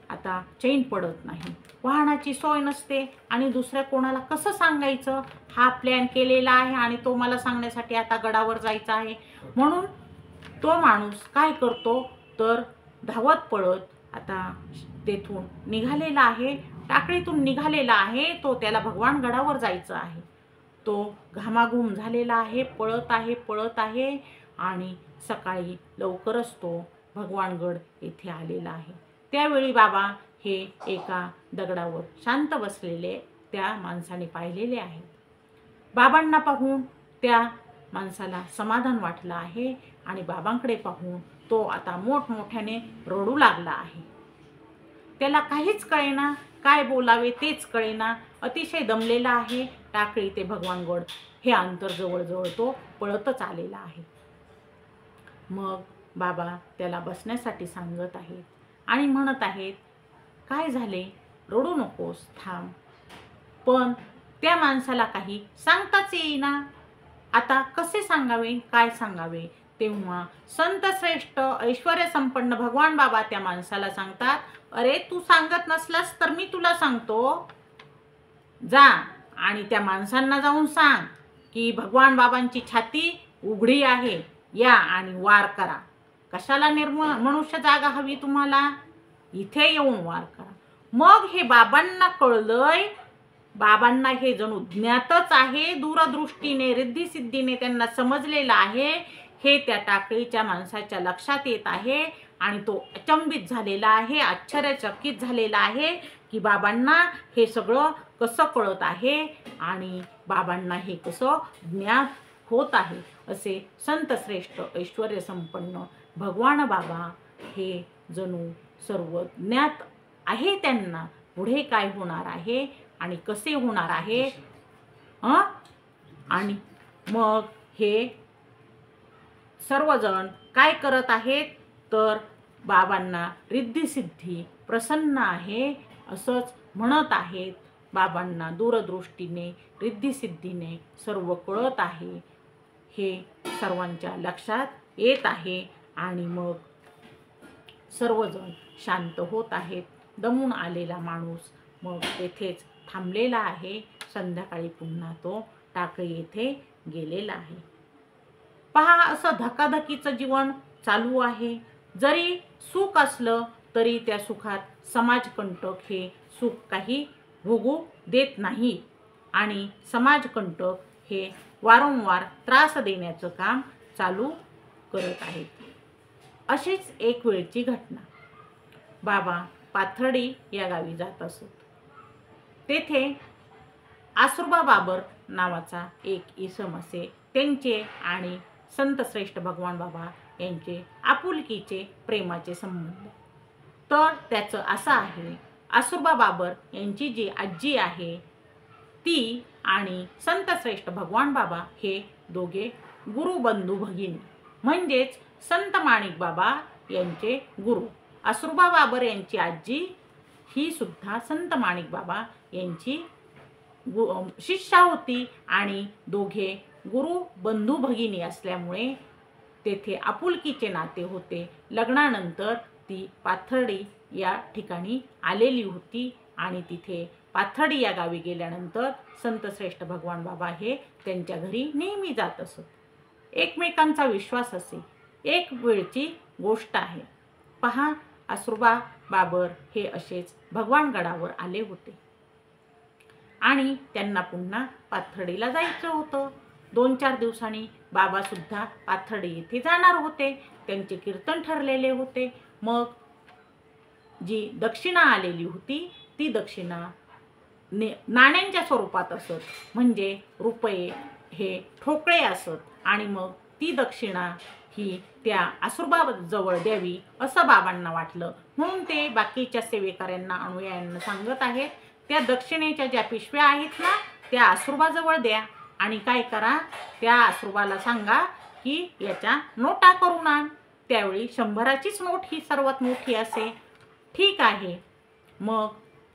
Speaker 1: आता चैन पडत नाही. वाहनाची सोय नसते आणि दुसऱ्या कोणाला कसं सांगायचं? हा प्लॅन केलेला आहे आणि तो मला सांगण्यासाठी आता गडावर जायचा आहे. म्हणून तो माणूस काय करतो तर धावत पळत आता तेथून निघालेला आहे, टाकळीतून निघालेला आहे. तो त्याला भगवानगडावर जायचं आहे. तो घामाघूम झालेला आहे, पळत आहे आणि सकाळी लवकरच तो भगवानगड येथे आलेला आहे. त्यावेळी बाबा हे एका दगडावर शांत बसलेले त्या माणसाने पाहिलेले आहे. बाबांना पाहून त्या माणसाला समाधान वाटलं आहे आणि बाबांकडे पाहून तो आता मोठमोठ्याने रडू लागला आहे. त्याला काहीच कळेना, काय बोलावे तेच कळेना. अतिशय दमलेला आहे. टाकळी ते भगवानगड हे अंतर जवळजवळ तो पळतच आलेला आहे. मग बाबा त्याला बसण्यासाठी सांगत आहेत आणि म्हणत आहेत, काय झाले? रडू नकोस, थांब. पण त्या माणसाला काही सांगताच येईना. आता कसे सांगावे, काय सांगावे? तेव्हा संत श्रेष्ठ ऐश्वर्य संपन्न भगवान बाबा त्या माणसाला सांगतात, अरे तू सांगत नसलास तर मी तुला सांगतो. जा आणि त्या माणसांना जाऊन सांग की भगवान बाबांची छाती उघडी आहे, या आणि वार करा. कशाला मनुष्य जागा हवी तुम्हाला? इथे येऊन वार करा. मग हे बाबांना कळलंय. बाबांना हे जणू ज्ञातच आहे, दूरदृष्टीने रिद्धिसिद्धीने त्यांना समजलेलं आहे. हे त्या टाकळीच्या माणसाच्या लक्षात येत आहे आणि तो अचंबित झालेला आहे, आश्चर्यचकित झालेला आहे की बाबांना हे सगळं कसं कळत आहे आणि बाबांना हे कसं ज्ञात होत आहे. असे संत श्रेष्ठ ऐश्वर्य संपन्न भगवान बाबा हे जणू सर्व ज्ञात आहे त्यांना. पुढे काय होणार आहे आणि कसे होणार आहे आणि मग हे सर्वजण काय करत आहेत तर बाबांना रिद्धिसिद्धी प्रसन्न आहे असंच म्हणत आहेत. बाबांना दूरदृष्टीने रिद्धिसिद्धीने सर्व कळत आहे हे सर्वांच्या लक्षात येत आहे आणि मग सर्वजण शांत होत आहेत. दमून आलेला माणूस मग तेथेच थांबलेला आहे. संध्याकाळी पुन्हा तो टाकळी येथे गेलेला आहे. पहा, असं धकाधकीचं जीवन चालू आहे. जरी सुख असलं तरी त्या सुखात समाजकंटक हे सुख काही भोगू देत नाही आणि समाजकंटक हे वारंवार त्रास देण्याचं काम चालू करत आहेत. अशीच एक वेळची घटना. बाबा पाथर्डी या गावी जात असत. तेथे आसुरबा बाबर नावाचा एक इसम असे. त्यांचे आणि संतश्रेष्ठ भगवान बाबा यांचे आपुलकीचे प्रेमाचे संबंध. तर त्याचं असं आहे, आसुरबा बाबर यांची जी आजी आहे ती आणि संतश्रेष्ठ भगवान बाबा हे दोघे गुरु बंधू भगिनी, म्हणजेच संत माणिक बाबा यांचे गुरु. आसुरबा बाबर यांची आजी ही सुद्धा संत माणिक बाबा यांची शिष्या होती आणि दोघे गुरु बंधू भगिनी असल्यामुळे तेथे आपुलकीचे नाते होते. लग्नानंतर ती पाथर्डी या ठिकाणी आलेली होती आणि तिथे पाथर्डी या गावी गेल्यानंतर संतश्रेष्ठ भगवान बाबा हे त्यांच्या घरी नेहमी जात असत. एकमेकांचा विश्वास असे. एक वेळची गोष्ट आहे. पहा, आसुरबा बाबर हे असेच भगवानगडावर आले होते आणि त्यांना पुन्हा पाथर्डीला जायचं होतं. 2-4 दिवसांनी बाबा सुद्धा पाथर्डी येथे जाणार होते. त्यांचे कीर्तन ठरलेले होते. मग जी दक्षिणा आलेली होती ती दक्षिणा नाण्यांच्या स्वरूपात असत, म्हणजे रुपये हे ठोकळे असत आणि मग ती दक्षिणा ही त्या आसुरबाजवळ द्यावी असं बाबांना वाटलं. म्हणून ते बाकीच्या सेवेकऱ्यांना अनुयायांना सांगत आहेत, त्या दक्षिणेच्या ज्या पिशव्या आहेत ना त्या आसुरबाजवळ द्या आणि काय करा, त्या आसुरबाला सांगा की याच्या नोटा करून आण. त्यावेळी 100ची नोट ही सर्वात मोठी असे. ठीक आहे. मग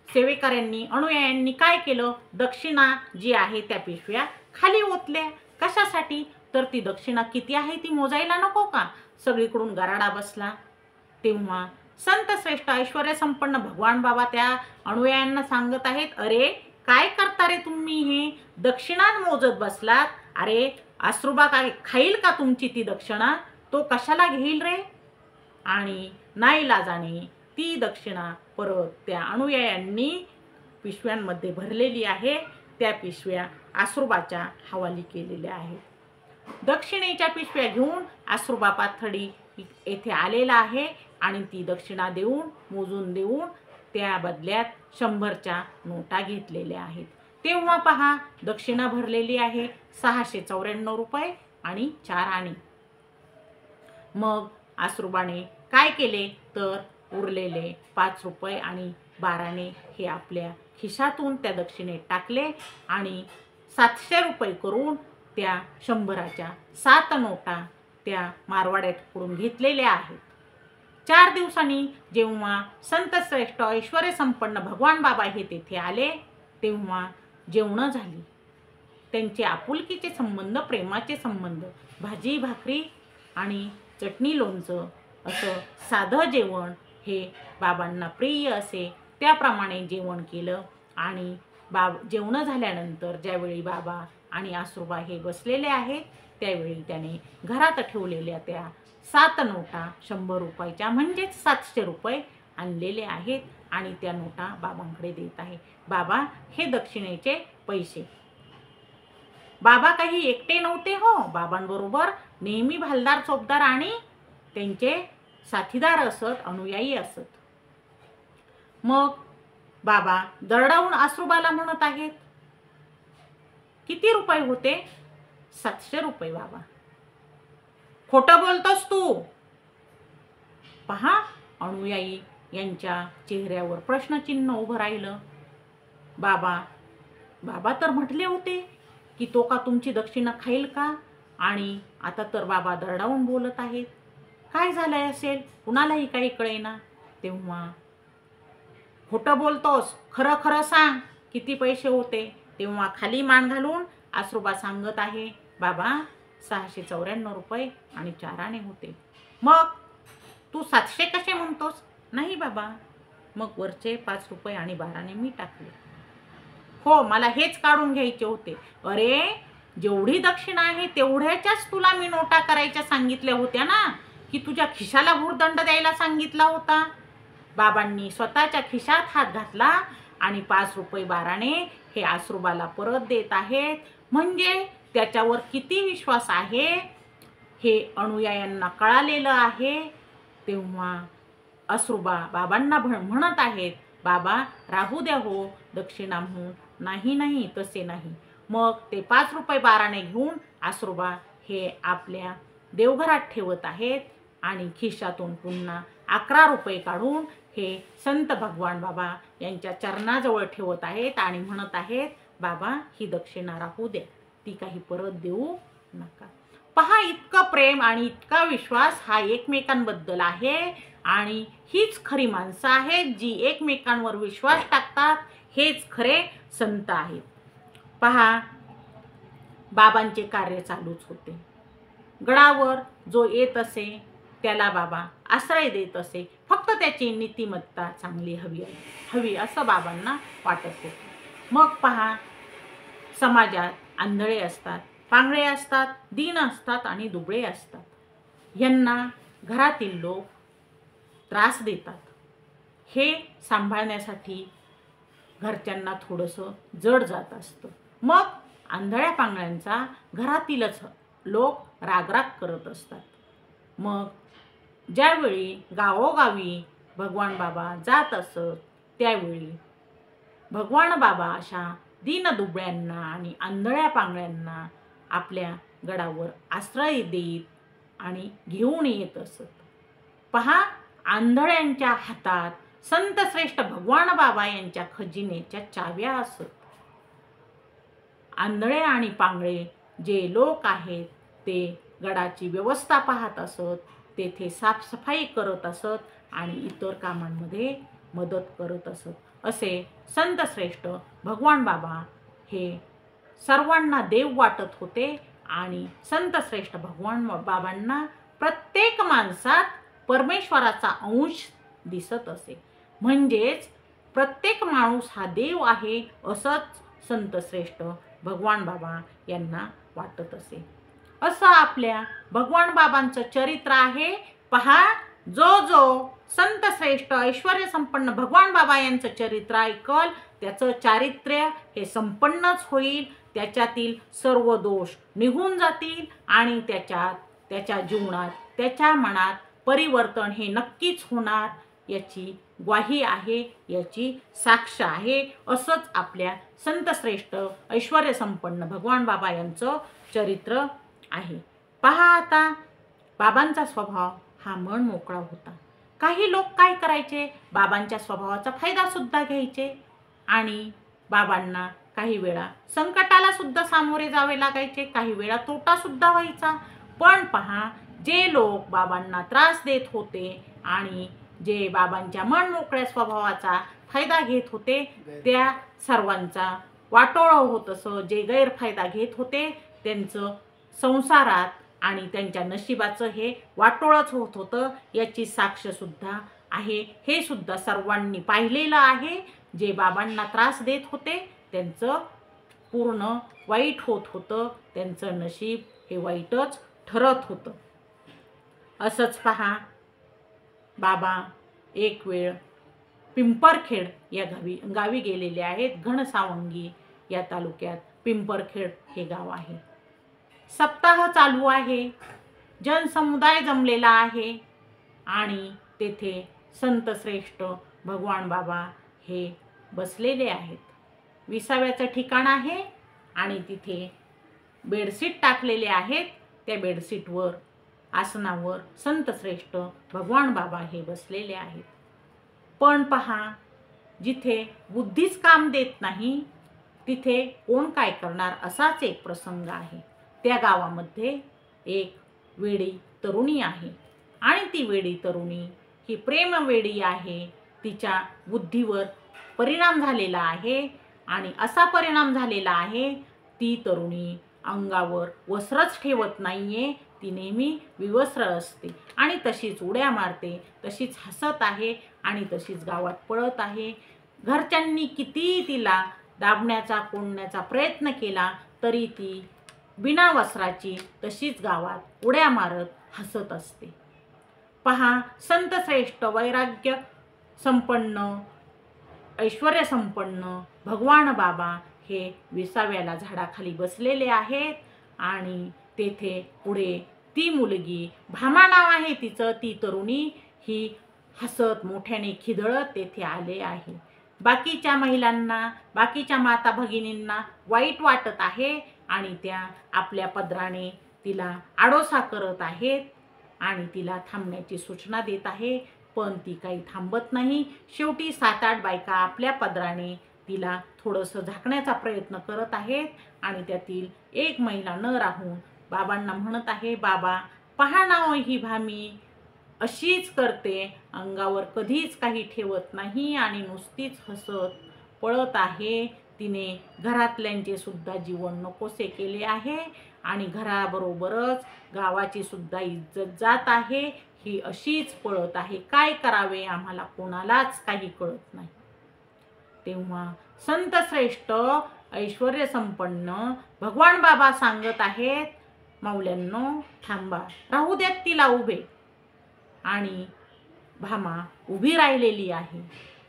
Speaker 1: सेवेकऱ्यांनी अनुयायांनी काय केलं, दक्षिणा जी आहे त्या पिशव्या खाली ओतल्या. कशासाठी, तर ती दक्षिणा किती आहे ती मोजायला नको का. सगळीकडून गराडा बसला. तेव्हा संत श्रेष्ठ ऐश्वर्य संपन्न भगवान बाबा त्या अनुयायांना सांगत आहेत, अरे काय करता रे तुम्ही, हे दक्षिणा मोजत बसलात. अरे आसुरबा काय खाईल का तुमची ती दक्षिणा, तो कशाला घेईल रे. आणि नाईलाजाने ती दक्षिणा परत त्या अनुयायांनी पिशव्यांमध्ये भरलेली आहे. त्या पिशव्या आसुरबाच्या हवाली केलेल्या आहेत. दक्षिणेच्या पिशव्या घेऊन आसुरबा पाथर्डी येथे आलेला आहे आणि ती दक्षिणा देऊन मोजून देऊन त्या बदल्यात 100च्या नोटा घेतलेल्या आहेत. तेव्हा पहा, दक्षिणा भरलेली आहे 694 रुपये आणि 4 आणे. मग आसुरबाने काय केले, तर उरलेले 5 रुपये आणि 12 आणे हे आपल्या खिशातून त्या दक्षिणेत टाकले आणि 700 रुपये करून त्या 100च्या 7 नोटा त्या मारवाड्याकडून घेतलेल्या आहेत. 4 दिवसांनी जेव्हा संतश्रेष्ठ ऐश्वर्य संपन्न भगवान बाबा हे तेथे आले तेव्हा जेवणं झाली. त्यांचे आपुलकीचे संबंध, प्रेमाचे संबंध, भाजी भाकरी आणि चटणी लोणचं असं साधं जेवण हे बाबांना प्रिय असे. त्याप्रमाणे जेवण केलं आणि जेवण झाल्यानंतर ज्यावेळी बाबा आणि आसुरबा हे बसलेले आहेत त्यावेळी त्याने घरात ठेवलेल्या त्या 7 नोटा 100 रुपयाच्या म्हणजेच 700 रुपये आणलेले आहेत आणि त्या नोटा बाबांकडे देत आहे. बाबा हे दक्षिणेचे पैसे. बाबा काही एकटे नव्हते हो, बाबांबरोबर नेहमी भालदार, चोपदार आणि त्यांचे साथीदार असत, अनुयायी असत. मग बाबा दरडावून आसुरबाला म्हणत आहेत, किती रुपये होते, 700 रुपये बाबा. खोटं बोलतोस तू. पहा, अनुयायी यांच्या चेहऱ्यावर प्रश्नचिन्ह उभं राहिलं. बाबा तर म्हटले होते की तो का तुमची दक्षिणा खाईल का, आणि आता तर बाबा दरडावून बोलत आहेत. काय झालंय असेल, कुणालाही काही कळेना. तेव्हा खोटं बोलतोस, खरं खरं सांग किती पैसे होते. तेव्हा खाली मान घालून आसुरबा सांगत आहे, बाबा 694 रुपये आणि 4 आणे होते. मग तू 700 कसे म्हणतोस? नाही बाबा, मग वरचे 5 रुपये आणि 12 आणे मी टाकले. हो, मला हेच काढून घ्यायचे होते. अरे, जेवढी दक्षिणा आहे तेवढ्याच्याच तुला मी नोटा करायच्या सांगितल्या होत्या ना, की तुझ्या खिशाला भुर्दंड द्यायला सांगितला होता. बाबांनी स्वतःच्या खिशात हात घातला आणि 5 रुपये 12 आणे हे आसरूबाला परत देत आहेत. म्हणजे त्याच्यावर किती विश्वास आहे हे अनुयायांना कळालेलं आहे. तेव्हा आसरूबा बाबांना म्हणत आहेत, बाबा राहू द्या हो दक्षिणा म्हणून. नाही नाही, तसे नाही. मग ते 5 रुपये 12 आणे घेऊन आसरूबा हे आपल्या देवघरात ठेवत आहेत आणि खिशातून पुन्हा 11 रुपये काढून हे संत भगवान बाबा यांच्या चरणाजवळ ठेवत आहेत आणि म्हणत आहेत, बाबा ही दक्षिणा राहू द्या, ती काही परत देऊ नका. पहा, इतकं प्रेम आणि इतका विश्वास हा एकमेकांबद्दल आहे. आणि हीच खरी माणसं आहेत जी एकमेकांवर विश्वास टाकतात. हेच खरे संत आहेत. पहा, बाबांचे कार्य चालूच होते. गडावर जो येत असे त्याला बाबा आश्रय देत असे. फक्त त्याची नीतिमत्ता चांगली हवी असं बाबांना वाटत होते. मग पहा, समाजात आंधळे असतात, पांगळे असतात, दीन असतात आणि दुबळे असतात. यांना घरातील लोक त्रास देतात. हे सांभाळण्यासाठी घरच्यांना थोडंसं जड जात असतं. मग आंधळ्या पांगळ्यांचा घरातीलच लोक रागराग करत असतात. मग ज्यावेळी गावोगावी भगवान बाबा जात असत त्यावेळी भगवान बाबा अशा दीनदुबळ्यांना आणि आंधळ्या पांगळ्यांना आपल्या गडावर आश्रय देत आणि घेऊन येत असत. पहा, आंधळ्यांच्या हातात संतश्रेष्ठ भगवान बाबा यांच्या खजिन्याच्या चाव्या असत. आंधळे आणि पांगळे जे लोक आहेत ते गडाची व्यवस्था पाहत असत, तेथे साफसफाई करत असत आणि इतर कामांमध्ये मदत करत असत. असे संतश्रेष्ठ भगवान बाबा हे सर्वांना देव वाटत होते आणि संतश्रेष्ठ भगवान बाबांना प्रत्येक माणसात परमेश्वराचा अंश दिसत असे. म्हणजेच प्रत्येक माणूस हा देव आहे असंच संतश्रेष्ठ भगवान बाबा यांना वाटत असे. असं आपल्या भगवान बाबांचं चरित्र आहे. पहा, जो संतश्रेष्ठ ऐश्वर्य संपन्न भगवान बाबा यांचं चरित्र ऐकल त्याचं चारित्र्य हे संपन्नच होईल. त्याच्यातील सर्व दोष निघून जातील आणि त्याच्या जीवनात त्याच्या मनात परिवर्तन हे नक्कीच होणार याची ग्वाही आहे, याची साक्ष आहे. असंच आपल्या संतश्रेष्ठ ऐश्वर्य संपन्न भगवान बाबा यांचं चरित्र आहे. पहा, आता बाबांचा स्वभाव हा मन मोकळा होता. काही लोक काय करायचे, बाबांच्या स्वभावाचा फायदा सुद्धा घ्यायचे आणि बाबांना काही वेळा संकटाला सुद्धा सामोरे जावे लागायचे, काही वेळा तोटा सुद्धा व्हायचा. पण पहा, जे लोक बाबांना त्रास देत होते आणि जे बाबांच्या मन मोकळ्या स्वभावाचा फायदा घेत होते त्या सर्वांचा वाटोळं होत असं. जे गैरफायदा घेत होते त्यांचं संसारात आणि त्यांच्या नशिबाचं हे वाटोळंच होत होतं. याची साक्ष सुद्धा आहे. हे सुद्धा सर्वांनी पाहिलेलं आहे. जे बाबांना त्रास देत होते त्यांचं पूर्ण वाईट होत होतं. त्यांचं नशीब हे वाईटच ठरत होतं. असंच पहा, बाबा एक वेळ पिंपरखेड या गावी गेलेले आहेत. घनसावंगी या तालुक्यात पिंपरखेड हे गाव आहे. सप्ताह चालू आहे, जनसमुदाय जमलेला आहे आणि तेथे संतश्रेष्ठ भगवान बाबा हे बसलेले आहेत. विसाव्याचं ठिकाण आहे आणि तिथे बेडशीट टाकलेले आहेत. त्या बेडशीटवर आसनावर संतश्रेष्ठ भगवान बाबा हे बसलेले आहेत. पण पहा, जिथे बुद्धीच काम देत नाही तिथे कोण काय करणार असाच एक प्रसंग आहे. त्या गावामध्ये एक वेडी तरुणी आहे आणि ती वेडी तरुणी ही प्रेमवेडी आहे. तिच्या बुद्धीवर परिणाम झालेला आहे आणि असा परिणाम झालेला आहे ती तरुणी अंगावर वस्त्रच ठेवत नाहीये, ती नेहमी विवस्त्र असते आणि तशीच उड्या मारते, तशीच हसत आहे आणि तशीच गावात पळत आहे. घरच्यांनी किती तिला दाबण्याचा कोंडण्याचा प्रयत्न केला तरी ती बिना वस्त्राची तशीच गावात उड्या मारत हसत असते. पहा, संत श्रेष्ठ वैराग्य संपन्न ऐश्वर्य संपन्न भगवान बाबा हे 20व्या झाडाखाली बसलेले आहेत आणि तेथे पुढे ती मुलगी, भामा नाव आहे तिचं, ती तरुणी ही हसत मोठ्याने खिदळत तेथे आले आहे. बाकीच्या महिलांना, बाकीच्या माता भगिनींना वाईट वाटत आहे आणि त्या आपल्या पदराने तिला आडोसा करत आहेत आणि तिला थांबण्याची सूचना देत आहे, पण ती काही थांबत नाही. शेवटी 7-8 बायका आपल्या पदराने तिला थोडंसं झाकण्याचा प्रयत्न करत आहेत आणि त्यातील एक महिला न राहून बाबांना म्हणत आहे, बाबा पहा ना, ही भामी अशीच करते, अंगावर कधीच काही ठेवत नाही आणि नुसतीच हसत पळत आहे. तिने घरातल्यांचे सुद्धा जीवन नकोसे केले आहे आणि घराबरोबरच गावाची सुद्धा इज्जत जात आहे. ही अशीच पळत आहे, काय करावे आम्हाला कोणालाच काही कळत नाही. तेव्हा संत श्रेष्ठ ऐश्वर्य संपन्न भगवान बाबा सांगत आहेत, माऊल्यांनो थांबा, राहू द्यात तिला उभे. आणि भामा उभी राहिलेली आहे.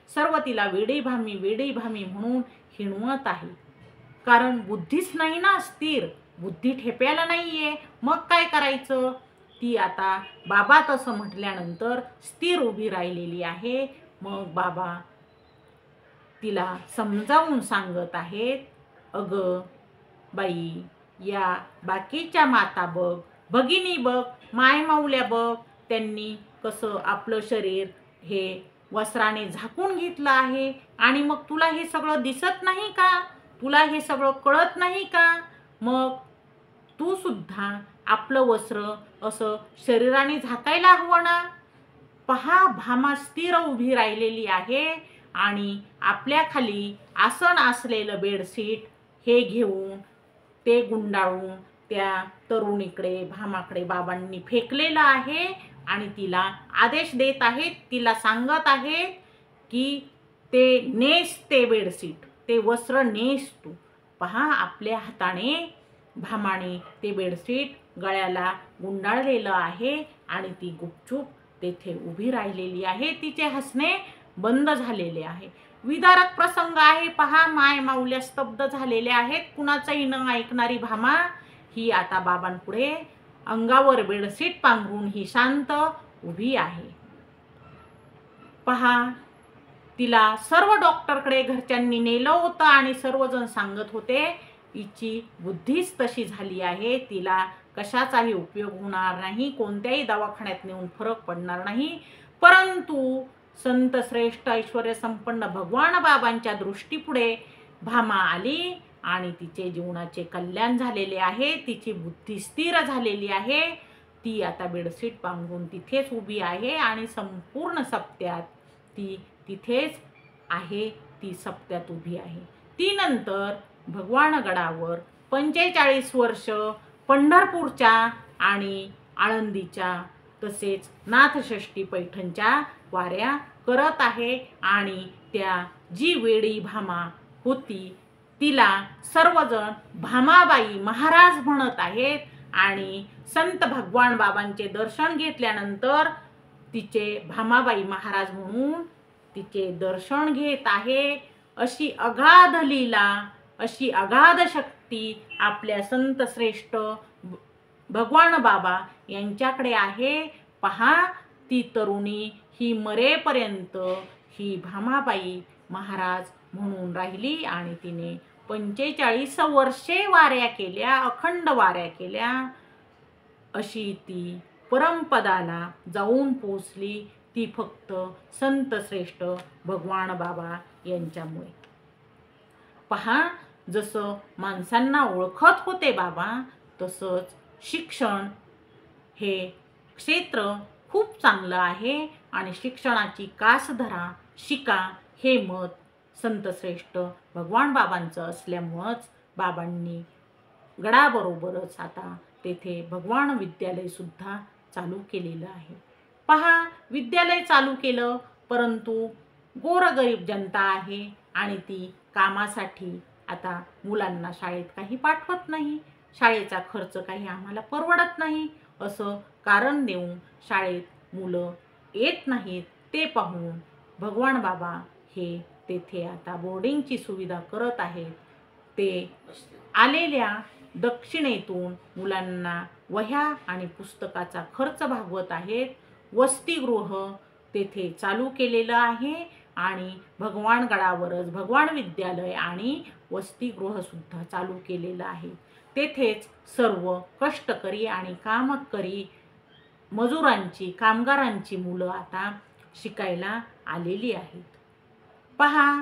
Speaker 1: सर्व तिला वेडी भामी म्हणून हिणवत आहे, कारण बुद्धीच नाही ना स्थिर, बुद्धी ठेप्याला नाहीये. मग काय करायचं? ती आता बाबा तसं म्हटल्यानंतर स्थिर उभी राहिलेली आहे. मग बाबा तिला समजावून सांगत आहेत, अगं बाई, या बाकीच्या माता बघ, भगिनी बघ, माय माऊल्या बघ, त्यांनी कसं आपलं शरीर हे वस्त्राने झाकून घेतलं आहे आणि मग तुला हे सगळं दिसत नाही का? तुला हे सगळं कळत नाही का? मग तू सुद्धा आपलं वस्त्र असं शरीराने झाकायला हवं ना. पहा, भामा स्थिर उभी राहिलेली आहे आणि आपल्या खाली आसन असलेलं बेडशीट हे घेऊन ते गुंडाळून त्या तरुणीकडे, भामाकडे बाबांनी फेकलेलं आहे आणि तिला आदेश देत आहेत, तिला सांगत आहेत की ते नेस, ते बेडशीट, ते वस्त्र नेस तू. पहा, आपल्या हाताने भामाने ते बेडशीट गळ्याला गुंडाळलेलं आहे आणि ती गुपचूप तेथे उभी राहिलेली आहे. तिचे हसणे बंद झालेले आहे. विदारक प्रसंग आहे. पहा, माय माऊल्या स्तब्ध झालेल्या आहेत. कुणाचंही न ऐकणारी भामा ही आता बाबांपुढे अंगावर बेडशीट पांघरून ही शांत उभी आहे. पहा, तिला सर्व डॉक्टरकडे घरच्यांनी नेलं होतं आणि सर्वजण सांगत होते, हिची बुद्धीच तशी झाली आहे, तिला कशाचाही उपयोग होणार नाही, कोणत्याही दवाखान्यात नेऊन फरक पडणार नाही. परंतु संत श्रेष्ठ ऐश्वर्य संपन्न भगवान बाबांच्या दृष्टीपुढे भामा आली आणि तिचे जीवनाचे कल्याण झालेले आहे. तिची बुद्धी स्थिर झालेली आहे. ती आता बेडशीट पांघरून तिथेच उभी आहे आणि संपूर्ण सप्त्यात ती तिथेच आहे. ती सप्त्यात उभी आहे. ती नंतर भगवानगडावर 45 वर्ष पंढरपूरच्या आणि आळंदीच्या तसेच नाथषष्ठी पैठणच्या वाऱ्या करत आहे आणि त्या जी वेडी भामा होती तिला सर्वजण भामाबाई महाराज म्हणत आहेत आणि संत भगवान बाबांचे दर्शन घेतल्यानंतर तिचे भामाबाई महाराज म्हणून तिचे दर्शन घेत आहे. अशी अगाध लीला, अशी अगाध शक्ती आपल्या संत श्रेष्ठ भगवान बाबा यांच्याकडे आहे. पहा, ती तरुणी ही मरेपर्यंत ही भामाबाई महाराज म्हणून राहिली आणि तिने 45 वर्षे वाऱ्या केल्या, अखंड वाऱ्या केल्या. अशी ती परमपदाला जाऊन पोचली. ती फक्त संत श्रेष्ठ भगवान बाबा यांच्यामुळे. पहा, जसं माणसांना ओळखत होते बाबा, तसंच शिक्षण हे क्षेत्र खूप चांगलं आहे आणि शिक्षणाची कास धरा, शिका, हे मत संत श्रेष्ठ भगवान बाबांचं असल्यामुळंच बाबांनी गडाबरोबरच आता तेथे भगवान विद्यालय सुद्धा चालू केलेलं आहे. पहा, विद्यालय चालू केलं, परंतु गोरगरीब जनता आहे आणि ती कामासाठी आता मुलांना शाळेत काही पाठवत नाही. शाळेचा खर्च काही आम्हाला परवडत नाही असं कारण देऊन शाळेत मुलं येत नाहीत. ते पाहून भगवान बाबा हे तेथे आता बोर्डिंगची सुविधा करत आहेत. ते आलेल्या दक्षिणेतून मुलांना वह्या आणि पुस्तकाचा खर्च भागवत आहेत. वसतिगृह तेथे चालू केलेलं आहे आणि भगवानगडावरच भगवान विद्यालय आणि वसतिगृहसुद्धा चालू केलेलं आहे. तेथेच सर्व कष्टकरी आणि कामकरी मजुरांची, कामगारांची मुलं आता शिकायला आलेली आहेत. पहा,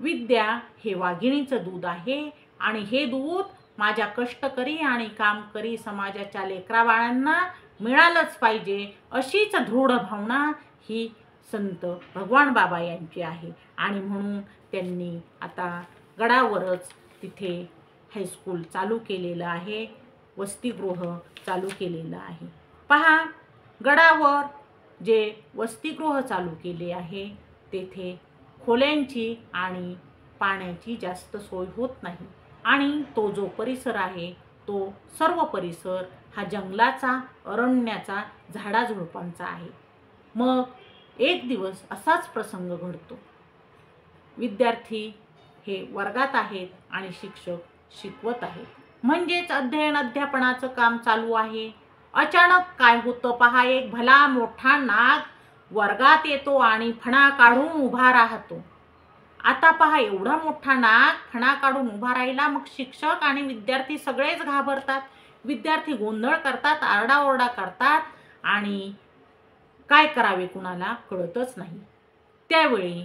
Speaker 1: विद्या हे वाघिणीचं दूध आहे आणि हे दूध माझ्या कष्टकरी आणि कामकरी समाजाच्या लेकराबाळांना मिळालंच पाहिजे, अशीच दृढ भावना ही संत भगवान बाबा यांची आहे. आणि म्हणून त्यांनी आता गडावरच तिथे हायस्कूल चालू केलेलं आहे, वसतिगृह चालू केलेलं आहे. पहा, गडावर जे वसतिगृह चालू केले आहे तेथे खोल्यांची आणि पाण्याची जास्त सोय होत नाही आणि तो जो परिसर आहे तो सर्व परिसर हा जंगलाचा, अरण्याचा, झाडाझुडपांचा आहे. मग एक दिवस असाच प्रसंग घडतो. विद्यार्थी हे वर्गात आहेत आणि शिक्षक शिकवत आहेत, म्हणजेच अध्यापनाचं काम चालू आहे. अचानक काय होतं पहा, एक भला मोठा नाग वर्गात येतो आणि फणा काढून उभा राहतो. आता पहा, एवढा मोठा नाग फणा काढून उभा राहिला. मग शिक्षक आणि विद्यार्थी सगळेच घाबरतात. विद्यार्थी गोंधळ करतात, आरडाओरडा करतात आणि काय करावे कुणाला कळतच नाही. त्यावेळी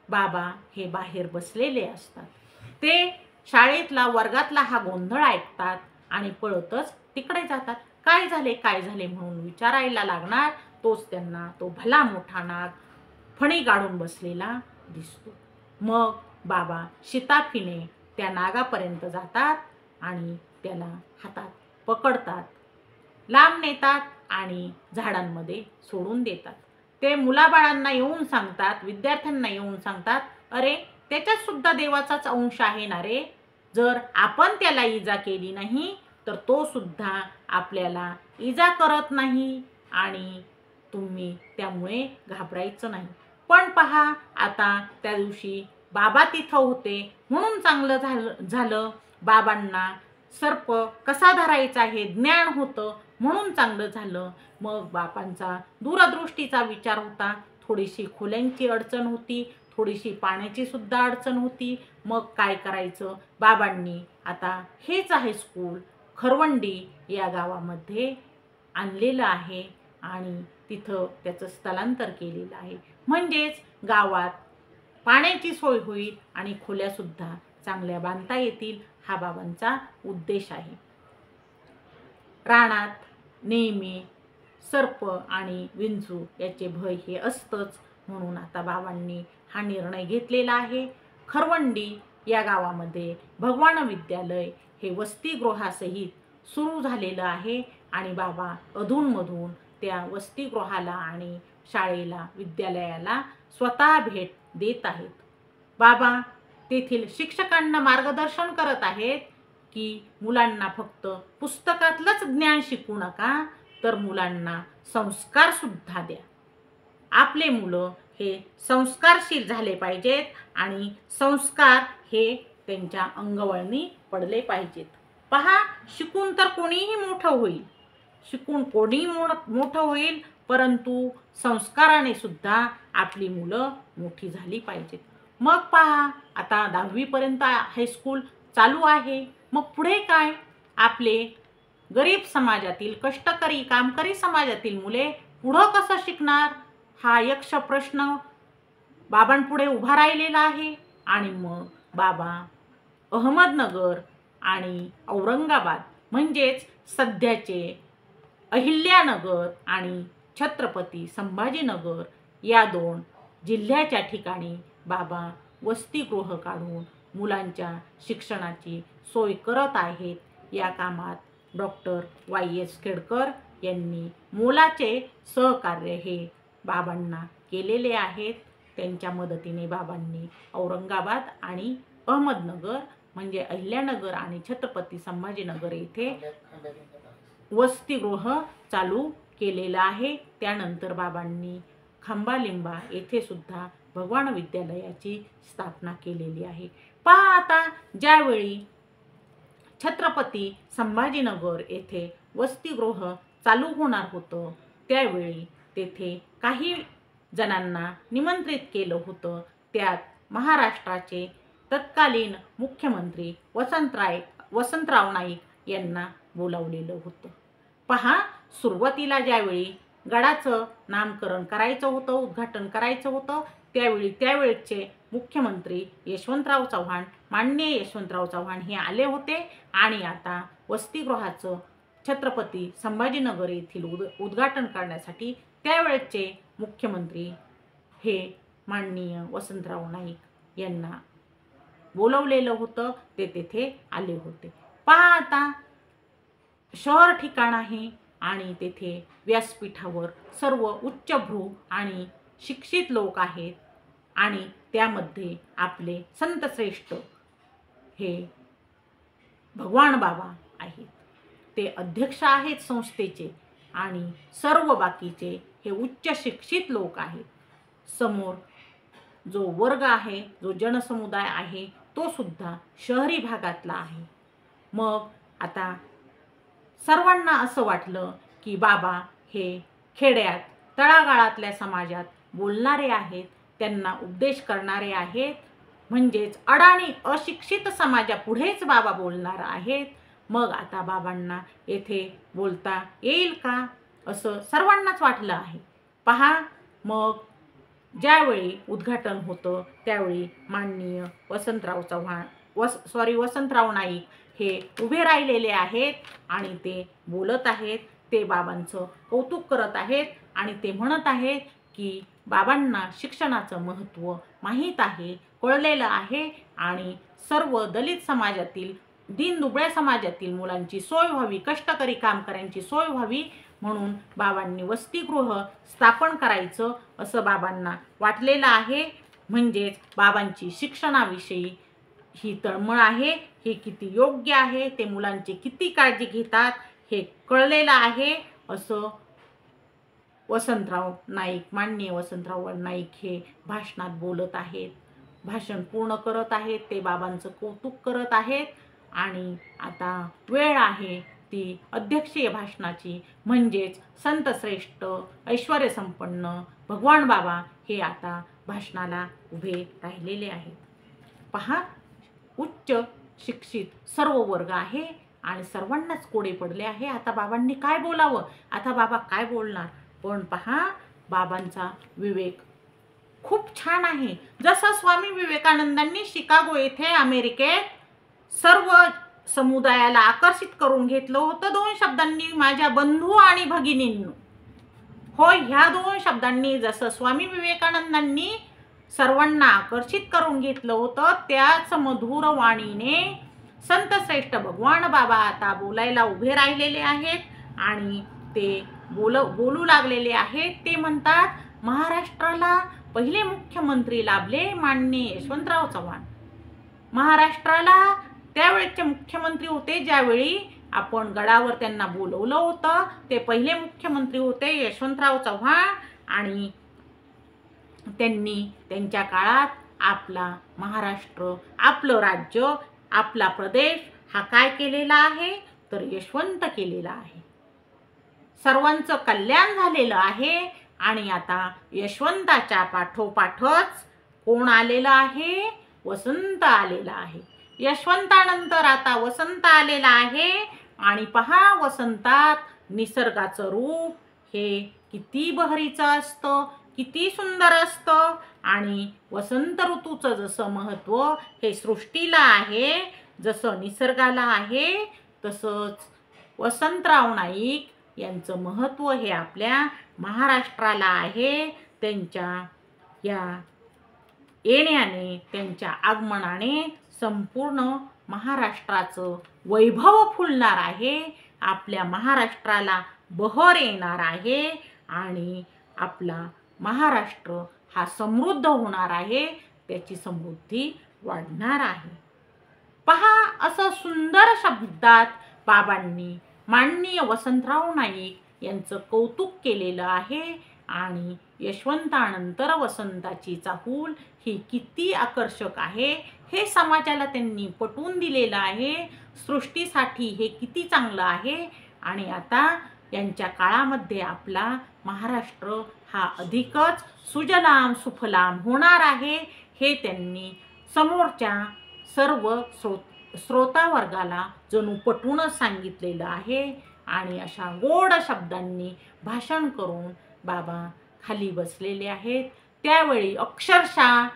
Speaker 1: बाबा हे बाहेर बसलेले असतात. ते शाळेतला, वर्गातला हा गोंधळ ऐकतात आणि पळतच तिकडे जातात. काय झाले म्हणून विचारायला लागणार, तोच त्यांना तो भला मोठा नाग फणी काढून बसलेला दिसतो. मग बाबा शिताफीने त्या नागापर्यंत जातात आणि त्याला हातात पकडतात, लांब नेतात आणि झाडांमध्ये सोडून देतात. ते मुलाबाळांना येऊन सांगतात, विद्यार्थ्यांना येऊन सांगतात, अरे त्याच्यात सुद्धा देवाचाच अंश आहे ना रे. जर आपण त्याला इजा केली नाही तर तो सुद्धा आपल्याला इजा करत नाही आणि तुम्ही त्यामुळे घाबरायचं नाही. पण पहा, आता त्या दिवशी बाबा तिथं होते म्हणून चांगलं झालं. बाबांना सर्प कसा धरायचा हे ज्ञान होतं म्हणून चांगलं झालं. मग बाबांचा दूरदृष्टीचा विचार होता. थोडीशी खोल्यांची अडचण होती, थोडीशी पाण्याची सुद्धा अडचण होती. मग काय करायचं, बाबांनी आता हेच हायस्कूल खरवंडी या गावामध्ये आणलेलं आहे आणि तिथं त्याचं स्थलांतर केलेलं आहे. म्हणजेच गावात पाण्याची सोय होईल आणि खोल्यासुद्धा चांगल्या बांधता येतील, हा बाबांचा उद्देश आहे. रानात नेहमी सर्प आणि विंचू याचे भय हे असतंच, म्हणून आता बाबांनी हा निर्णय घेतलेला आहे. खरवंडी या गावामध्ये भगवान विद्यालय हे वसतिगृहासहित सुरू झालेलं आहे आणि बाबा अधूनमधून त्या वसतिगृहाला आणि शाळेला, विद्यालयाला स्वतः भेट देत आहेत. बाबा तेथील शिक्षकांना मार्गदर्शन करत आहेत की मुलांना फक्त पुस्तकातलंच ज्ञान शिकवू नका, तर मुलांना संस्कार सुद्धा द्या. आपले मुलं हे संस्कारशील झाले पाहिजेत आणि संस्कार हे त्यांच्या अंगवळणी पडले पाहिजेत. पहा, शिकून तर कोणीही मोठं होईल, परंतु संस्काराने सुद्धा आपली मुलं मोठी झाली पाहिजेत. मग पहा, आता 10वी पर्यंत हायस्कूल चालू आहे. मग पुढे काय, आपले गरीब समाजातील, कष्टकरी, कामकरी समाजातील मुले पुढं कसं शिकणार, हा यक्ष प्रश्न बाबांपुढे उभा राहिलेला आहे. आणि मग बाबा अहमदनगर आणि औरंगाबाद म्हणजेच सध्याचे अहिल्यानगर आणि छत्रपती संभाजीनगर या 2 जिल्ह्याच्या ठिकाणी बाबा वसतिगृह काढून मुलांच्या शिक्षणाची सोय करत आहेत. या कामात डॉक्टर Y.S. खेडकर यांनी मोलाचे सहकार्य हे बाबांना केलेले आहेत. त्यांच्या मदतीने बाबांनी औरंगाबाद आणि अहमदनगर म्हणजे अहिल्यानगर आणि छत्रपती संभाजीनगर येथे वसतिगृह चालू केलेलं आहे. त्यानंतर बाबांनी खांबालिंबा येथे सुद्धा भगवान विद्यालयाची स्थापना केलेली आहे. पहा आता ज्यावेळी छत्रपती संभाजीनगर येथे वसतिगृह चालू होणार होतं त्यावेळी तेथे काही जणांना निमंत्रित केलं होतं. त्यात महाराष्ट्राचे तत्कालीन मुख्यमंत्री वसंतराव नाईक यांना बोलावलेलं होतं. पहा, सुरुवातीला ज्यावेळी गडाचं नामकरण करायचं होतं, उद्घाटन करायचं होतं, त्यावेळेचे मुख्यमंत्री माननीय यशवंतराव चव्हाण हे आले होते आणि आता वसतिगृहाचं छत्रपती संभाजीनगर येथील उद्घाटन करण्यासाठी त्यावेळेचे मुख्यमंत्री हे माननीय वसंतराव नाईक यांना बोलवलेलं होतं. ते तेथे आले होते. पहा आता शहर ठिकाण आहे आणि तेथे व्यासपीठावर सर्व उच्चभ्रू आणि शिक्षित लोक आहेत आणि त्यामध्ये आपले संतश्रेष्ठ हे भगवान बाबा आहेत. ते अध्यक्ष आहेत संस्थेचे आणि सर्व बाकीचे हे उच्च शिक्षित लोक आहेत. समोर जो वर्ग आहे, जो जनसमुदाय आहे, तो सुद्धा शहरी भागातला आहे. मग आता सर्वांना असं वाटलं की बाबा हे खेड्यात तळागाळातल्या समाजात बोलणारे आहेत, त्यांना उपदेश करणारे आहेत, म्हणजेच अडाणी अशिक्षित समाजापुढेच बाबा बोलणार आहेत. मग आता बाबांना येथे बोलता येईल का असं सर्वांनाच वाटलं आहे. पहा, मग ज्यावेळी उद्घाटन होतं त्यावेळी माननीय वसंतराव नाईक हे उभे राहिलेले आहेत आणि ते बोलत आहेत. ते बाबांचं कौतुक करत आहेत आणि ते म्हणत आहेत की बाबांना शिक्षणाचं महत्त्व माहीत आहे, कळलेलं आहे आणि सर्व दलित समाजातील, दीनदुबळ्या समाजातील मुलांची सोय व्हावी, कष्टकरी कामकऱ्यांची सोय व्हावी म्हणून बाबांनी वसतिगृह स्थापन करायचं असं बाबांना वाटलेलं आहे. म्हणजेच बाबांची शिक्षणाविषयी ही तळमळ आहे, हे किती योग्य आहे, ते मुलांची किती काळजी घेतात हे कळलेलं आहे असं माननीय वसंतराव नाईक हे भाषणात बोलत आहेत. भाषण पूर्ण करत आहेत. ते बाबांचं कौतुक करत आहेत आणि आता वेळ आहे ती अध्यक्षीय भाषणाची. म्हणजेच संतश्रेष्ठ ऐश्वर्यसंपन्न भगवान बाबा हे आता भाषणाला उभे राहिलेले आहेत. पहा, उच्च शिक्षित सर्व वर्ग आहे आणि सर्वांनाच कोडे पडले आहे. आता बाबांनी काय बोलावं, आता बाबा काय बोलणार. पण पहा, बाबांचा विवेक खूप छान आहे. जसं स्वामी विवेकानंदांनी शिकागो येथे अमेरिकेत सर्व समुदायाला आकर्षित करून घेतलं होतं 2 शब्दांनी, माझ्या बंधू आणि भगिनींनो. होय, ह्या 2 शब्दांनी जसं स्वामी विवेकानंदांनी सर्वांना आकर्षित करून घेतलं होतं, त्याच मधुर वाणीने संतश्रेष्ठ भगवान बाबा आता बोलायला उभे राहिलेले आहेत आणि ते बोलू लागलेले आहेत. ते म्हणतात, महाराष्ट्राला पहिले मुख्यमंत्री लाभले माननीय यशवंतराव चव्हाण. महाराष्ट्राला त्यावेळेचे मुख्यमंत्री होते, ज्यावेळी आपण गडावर त्यांना बोलवलं होतं ते पहिले मुख्यमंत्री होते यशवंतराव चव्हाण आणि त्यांनी त्यांच्या काळात आपला महाराष्ट्र, आपलं राज्य, आपला प्रदेश हा काय केलेला आहे तर यशवंत केलेला आहे. सर्वांचं कल्याण झालेलं आहे आणि आता यशवंताच्या पाठोपाठच कोण आलेलं आहे, वसंत आलेला आहे. यशवंतानंतर आता वसंत आलेला आहे आणि पहा, वसंतात निसर्गाचं रूप हे किती बहरीचं असतं, किती सुंदर असतं आणि वसंत ऋतूचं जसं महत्त्व हे सृष्टीला आहे, जसं निसर्गाला आहे, तसंच वसंतराव नाईक यांचं महत्त्व हे आपल्या महाराष्ट्राला आहे. त्यांच्या या येण्याने, त्यांच्या आगमनाने संपूर्ण महाराष्ट्राचं वैभव फुलणार आहे, आपल्या महाराष्ट्राला बहर येणार आहे आणि आपला महाराष्ट्र हा समृद्ध होणार आहे, त्याची समृद्धी वाढणार आहे. पहा, असं सुंदर शब्दात बाबांनी माननीय वसंतराव नाईक यांचं कौतुक केलेलं आहे आणि यशवंतानंतर वसंताची चाहूल ही किती आकर्षक आहे हे समाजाला त्यांनी पटवून दिलेलं आहे. सृष्टीसाठी हे किती चांगलं आहे आणि आता यांच्या काळामध्ये आपला महाराष्ट्र हा अधिकच सुजलाम सुफलाम होणार आहे हे त्यांनी समोरच्या सर्व श्रोतावर्गाला जणू पटवूनच सांगितलेलं आहे. आणि अशा गोड शब्दांनी भाषण करून बाबा खाली बसलेले आहेत. त्यावेळी अक्षरशः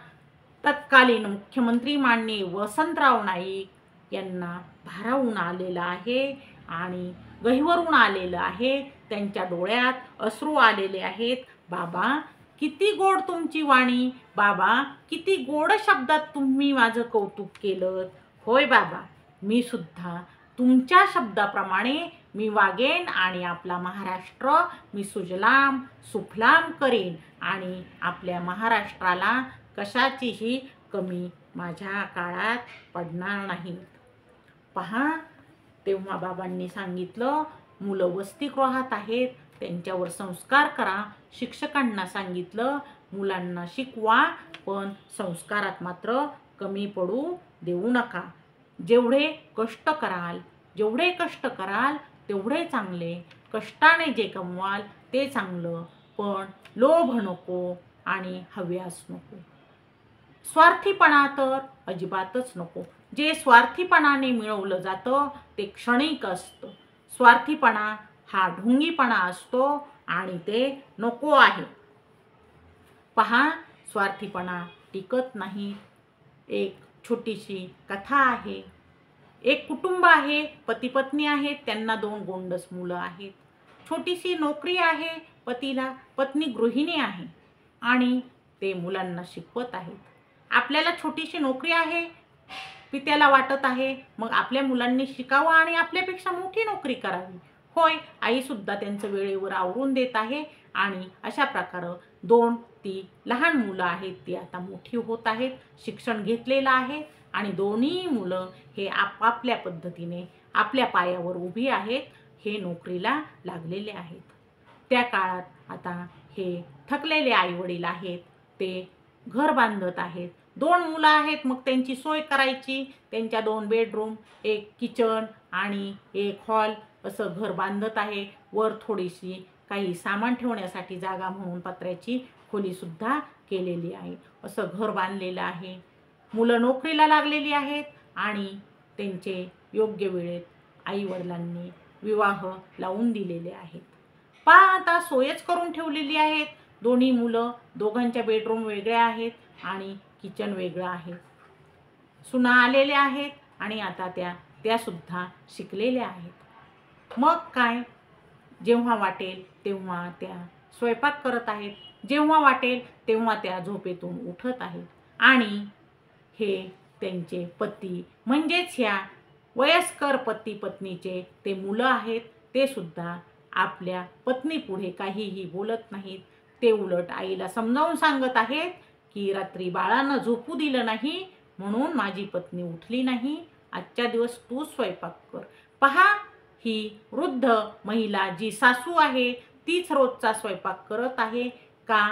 Speaker 1: तत्कालीन मुख्यमंत्री माननीय वसंतराव नाईक यांना भारावून आलेलं आहे आणि गहिवरून आलेलं आहे. त्यांच्या डोळ्यात अश्रू आलेले आहेत. बाबा, किती गोड तुमची वाणी, बाबा किती गोड शब्दात तुम्ही माझं कौतुक केलं. होय बाबा, मी सुद्धा तुमच्या शब्दाप्रमाणे मी वागेन आणि आपला महाराष्ट्र मी सुजलाम सुफलाम करेन आणि आपल्या महाराष्ट्राला कशाचीही कमी माझ्या काळात पडणार नाही. पहा, तेव्हा बाबांनी सांगितलं, मुलं वसतिगृहात आहेत, त्यांच्यावर संस्कार करा. शिक्षकांना सांगितलं, मुलांना शिकवा, पण संस्कारात मात्र कमी पडू देऊ नका. जेवढे कष्ट कराल तेवढे चांगले. कष्टाने जे कमवाल ते चांगलं, पण लोभ नको आणि हव्यास नको. स्वार्थीपणा तर अजिबातच नको. जे स्वार्थीपणाने मिळवलं जातं ते क्षणिक असतं. स्वार्थीपणा हा ढोंगीपणा असतो आणि ते नको आहे. पहा, स्वार्थीपणा टिकत नाही. एक छोटीशी कथा आहे. एक कुटुंब आहे, पती पत्नी आहेत, त्यांना 2 गोंडस मुलं आहेत. छोटीशी नोकरी आहे पतीला, पत्नी गृहिणी आहे आणि ते मुलांना शिकवत आहेत. आपल्याला छोटीशी नोकरी आहे, पित्याला वाटत आहे मग आपल्या मुलांनी शिकावं आणि आपल्यापेक्षा मोठी नोकरी करावी. होय, आईसुद्धा त्यांचं वेळेवर आवरून देत आहे आणि अशा प्रकारे 2 ती लहान मुलं आहेत, ती आता मोठी होत आहेत, शिक्षण घेतलेलं आहे आणि दोन्ही मुलं हे आपापल्या पद्धतीने आपल्या पायावर उभी आहेत, हे नोकरीला लागलेले आहेत. त्या काळात आता हे थकलेले आईवडील आहेत, ते घर बांधत आहेत. 2 मुलं आहेत, मग त्यांची सोय करायची. त्यांच्या 2 बेडरूम, 1 किचन आणि 1 हॉल असं घर बांधत आहे. वर थोडीशी काही सामान ठेवण्यासाठी जागा म्हणून पत्र्याची खोलीसुद्धा केलेली आहे. असं घर बांधलेलं आहे. मुलं नोकरीला लागलेली आहेत आणि त्यांचे योग्य वेळेत आईवडिलांनी विवाह लावून दिलेले आहेत. आता सोयच करून ठेवलेली आहेत. दोन्ही मुलं, दोघांच्या बेडरूम वेगळ्या आहेत आणि किचन वेगळं आहे. सुना आलेल्या आहेत आणि आता त्यासुद्धा शिकलेल्या आहेत. मग काय, जेव्हा वाटेल तेव्हा त्या स्वयंपाक करत आहेत, जेव्हा वाटेल तेव्हा त्या झोपेतून उठत आहेत आणि हे त्यांचे पती म्हणजेच ह्या वयस्कर पती पत्नीचे ते मुलं आहेत, ते सुद्धा आपल्या पत्नीपुढे काहीही बोलत नाहीत. ते उलट आईला समजावून सांगत आहेत की रात्री बाळांना झोपू दिलं नाही म्हणून माझी पत्नी उठली नाही, आजच्या दिवस तू स्वयंपाक कर. पहा, ही वृद्ध महिला जी सासू आहे तीच रोजचा स्वयंपाक करत आहे का,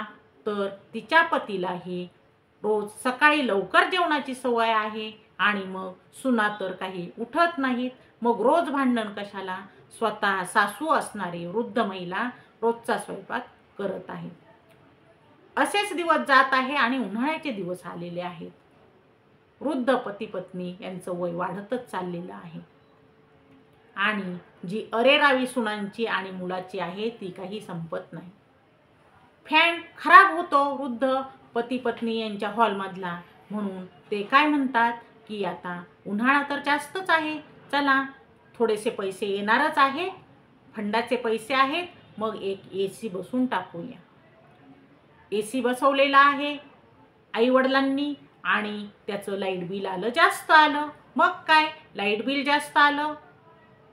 Speaker 1: तर तिच्या पतीलाही रोज सकाळी लवकर जेवणाची सवय आहे आणि मग सुना तर काही उठत नाहीत. मग रोज भांडण कशाला. स्वतः सासू असणारी वृद्ध महिला रोजचा स्वयंपाक करत आहे. असेच दिवस जात आहे आणि उन्हाळ्याचे दिवस आलेले आहेत. वृद्ध पती पत्नी यांचं वय वाढतच चाललेलं आहे आणि जी अरेरावी सुनांची आणि मुलाची आहे ती काही संपत नाही. फॅन खराब होतो वृद्ध पती पत्नी यांच्या हॉलमधला, म्हणून ते काय म्हणतात की आता उन्हाळा तर जास्तच आहे, चला थोडेसे पैसे येणारच आहे, फंडाचे पैसे आहेत, मग एक AC बसून टाकूया. AC बसवलेला आहे आईवडिलांनी आणि त्याचं लाईट बिल जास्त आलं. मग काय, लाईट बिल जास्त आलं.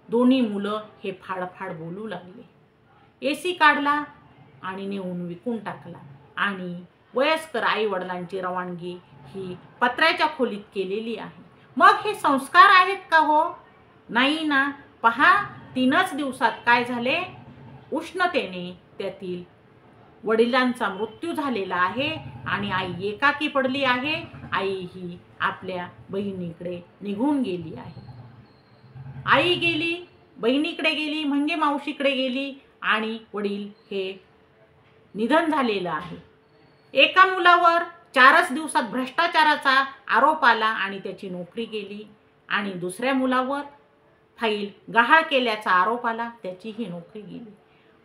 Speaker 1: दोन्ही मुलं हे फाडफाड बोलू लागले. AC काढला आणि नेऊन विकून टाकला आणि वयस्कर आई वडिलांची रवानगी ही पत्र्याच्या खोलीत केलेली आहे. मग हे संस्कार आहेत का हो? नाही ना. पहा, 3च दिवसात काय झाले, उष्णतेने त्यातील वडिलांचा मृत्यू झालेला आहे आणि आई एकाकी पडली आहे. आई ही आपल्या बहिणीकडे निघून गेली आहे. आई गेली, बहिणीकडे गेली म्हणजे मावशीकडे गेली आणि वडील हे निधन झालेलं आहे. एका मुलावर 4च दिवसात भ्रष्टाचाराचा आरोप आला आणि त्याची नोकरी गेली आणि दुसऱ्या मुलावर फाईल गहाळ केल्याचा आरोप आला, त्याचीही नोकरी गेली.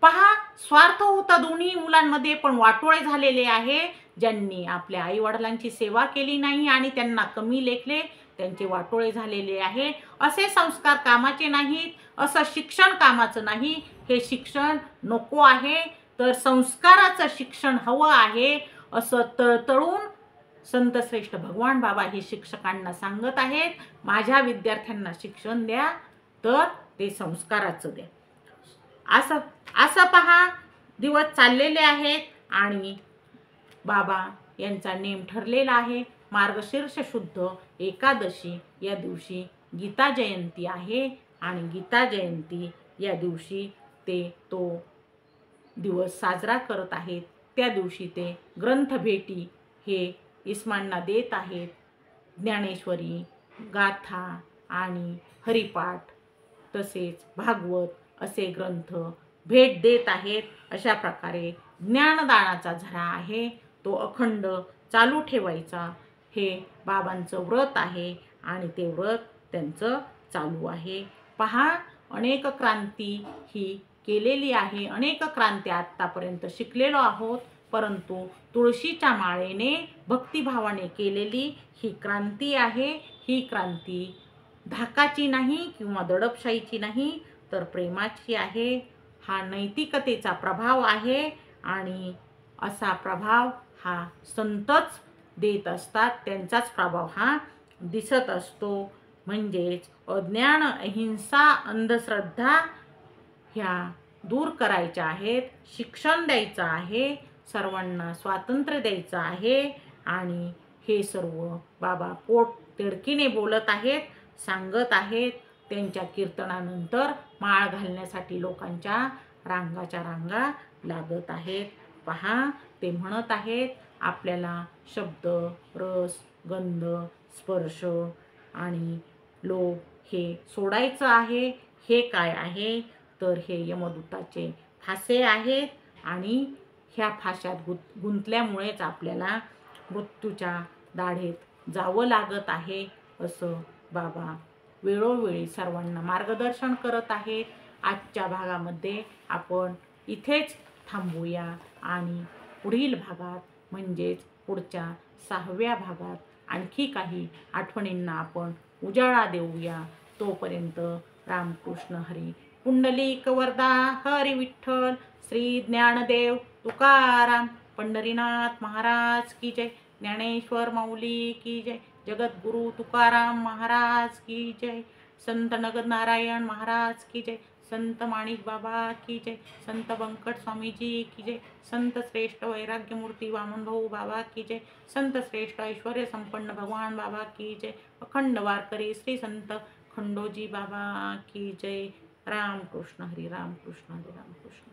Speaker 1: पहा, स्वार्थ होता दोन्ही मुलांमध्ये, पण वाटोळे झालेले आहे. ज्यांनी आपल्या आईवडिलांची सेवा केली नाही आणि त्यांना कमी लेखले, त्यांचे वाटोळे झालेले आहे. असे संस्कार कामाचे नाहीत, असं शिक्षण कामाचं नाही. हे शिक्षण नको आहे, तर संस्काराचं शिक्षण हवं आहे, असं तळतळून संतश्रेष्ठ भगवान बाबा हे शिक्षकांना सांगत आहेत. माझ्या विद्यार्थ्यांना शिक्षण द्या, तर ते संस्काराचं द्या. असं असं पहा, दिवस चाललेले आहेत आणि बाबा यांचा नेम ठरलेला आहे. मार्गशीर्ष शुद्ध एकादशी या दिवशी गीता जयंती आहे आणि गीता जयंती या दिवशी ते तो दिवस साजरा करत आहेत. त्या दिवशी ते ग्रंथ भेटी हे इस्मांना देत आहेत. ज्ञानेश्वरी, गाथा आणि हरिपाठ तसेच भागवत असे ग्रंथ भेट देत आहेत. अशा प्रकारे ज्ञानदानाचा झरा आहे, तो अखंड चालू ठेवायचा. हे बाबांचं व्रत आहे आणि ते व्रत त्यांचं चालू आहे. पहा, अनेक क्रांती ही केलेली आहे, अनेक क्रांत्या आत्तापर्यंत शिकलेलो आहोत, परंतु तुळशीच्या माळेने भक्तिभावाने केलेली ही क्रांती आहे. ही क्रांती धाकाची नाही किंवा दडपशाहीची नाही, तर प्रेमाची आहे. हा नैतिकतेचा प्रभाव आहे आणि असा प्रभाव हा संतच देत असतात, त्यांचाच प्रभाव हा दिसत असतो. म्हणजेच अज्ञान, अहिंसा, अंधश्रद्धा ह्या दूर करायच्या आहेत. शिक्षण द्यायचं आहे, सर्वांना स्वातंत्र्य द्यायचं आहे आणि हे सर्व बाबा पोट तिडकीने बोलत आहेत, सांगत आहेत. त्यांच्या कीर्तनानंतर माळ घालण्यासाठी लोकांच्या रांगाच्या रांगा लागत आहेत. पहा, ते म्हणत आहेत, आपल्याला शब्द, रस, गंध, स्पर्श आणि लोभ हे सोडायचं आहे. हे काय आहे, तर हे यमदूताचे फासे आहेत आणि ह्या फाशात गुंतल्यामुळेच आपल्याला मृत्यूच्या दाढेत जावं लागत आहे, असं बाबा वेळोवेळी सर्वांना मार्गदर्शन करत आहेत. आजच्या भागामध्ये आपण इथेच थांबूया आणि पुढील भागात म्हणजेच पुढच्या 6व्या भागात आणखी काही आठवणींना आपण उजाळा देऊया. तोपर्यंत रामकृष्ण हरी. पुंडलिक वरदा हरी विठ्ठल. श्री ज्ञानदेव तुकाराम पंढरीनाथ महाराज की जय. ज्ञानेश्वर माऊली की जय. जगद्गुरु तुकाराम महाराज की जय. संत नगद नारायण महाराज की जय. संत माणिक बाबा की जय. संत व्यंकट स्वामीजी की जय. संत श्रेष्ठ वैराग्य मूर्ती वामन भाऊ बाबा की जय. संत श्रेष्ठ ऐश्वर्य संपन्न भगवान बाबा की जय. अखंड वारकरी श्री संत खंडोजी बाबा की जय. रामकृष्ण हरी. रामकृष्ण हरी. रामकृष्ण.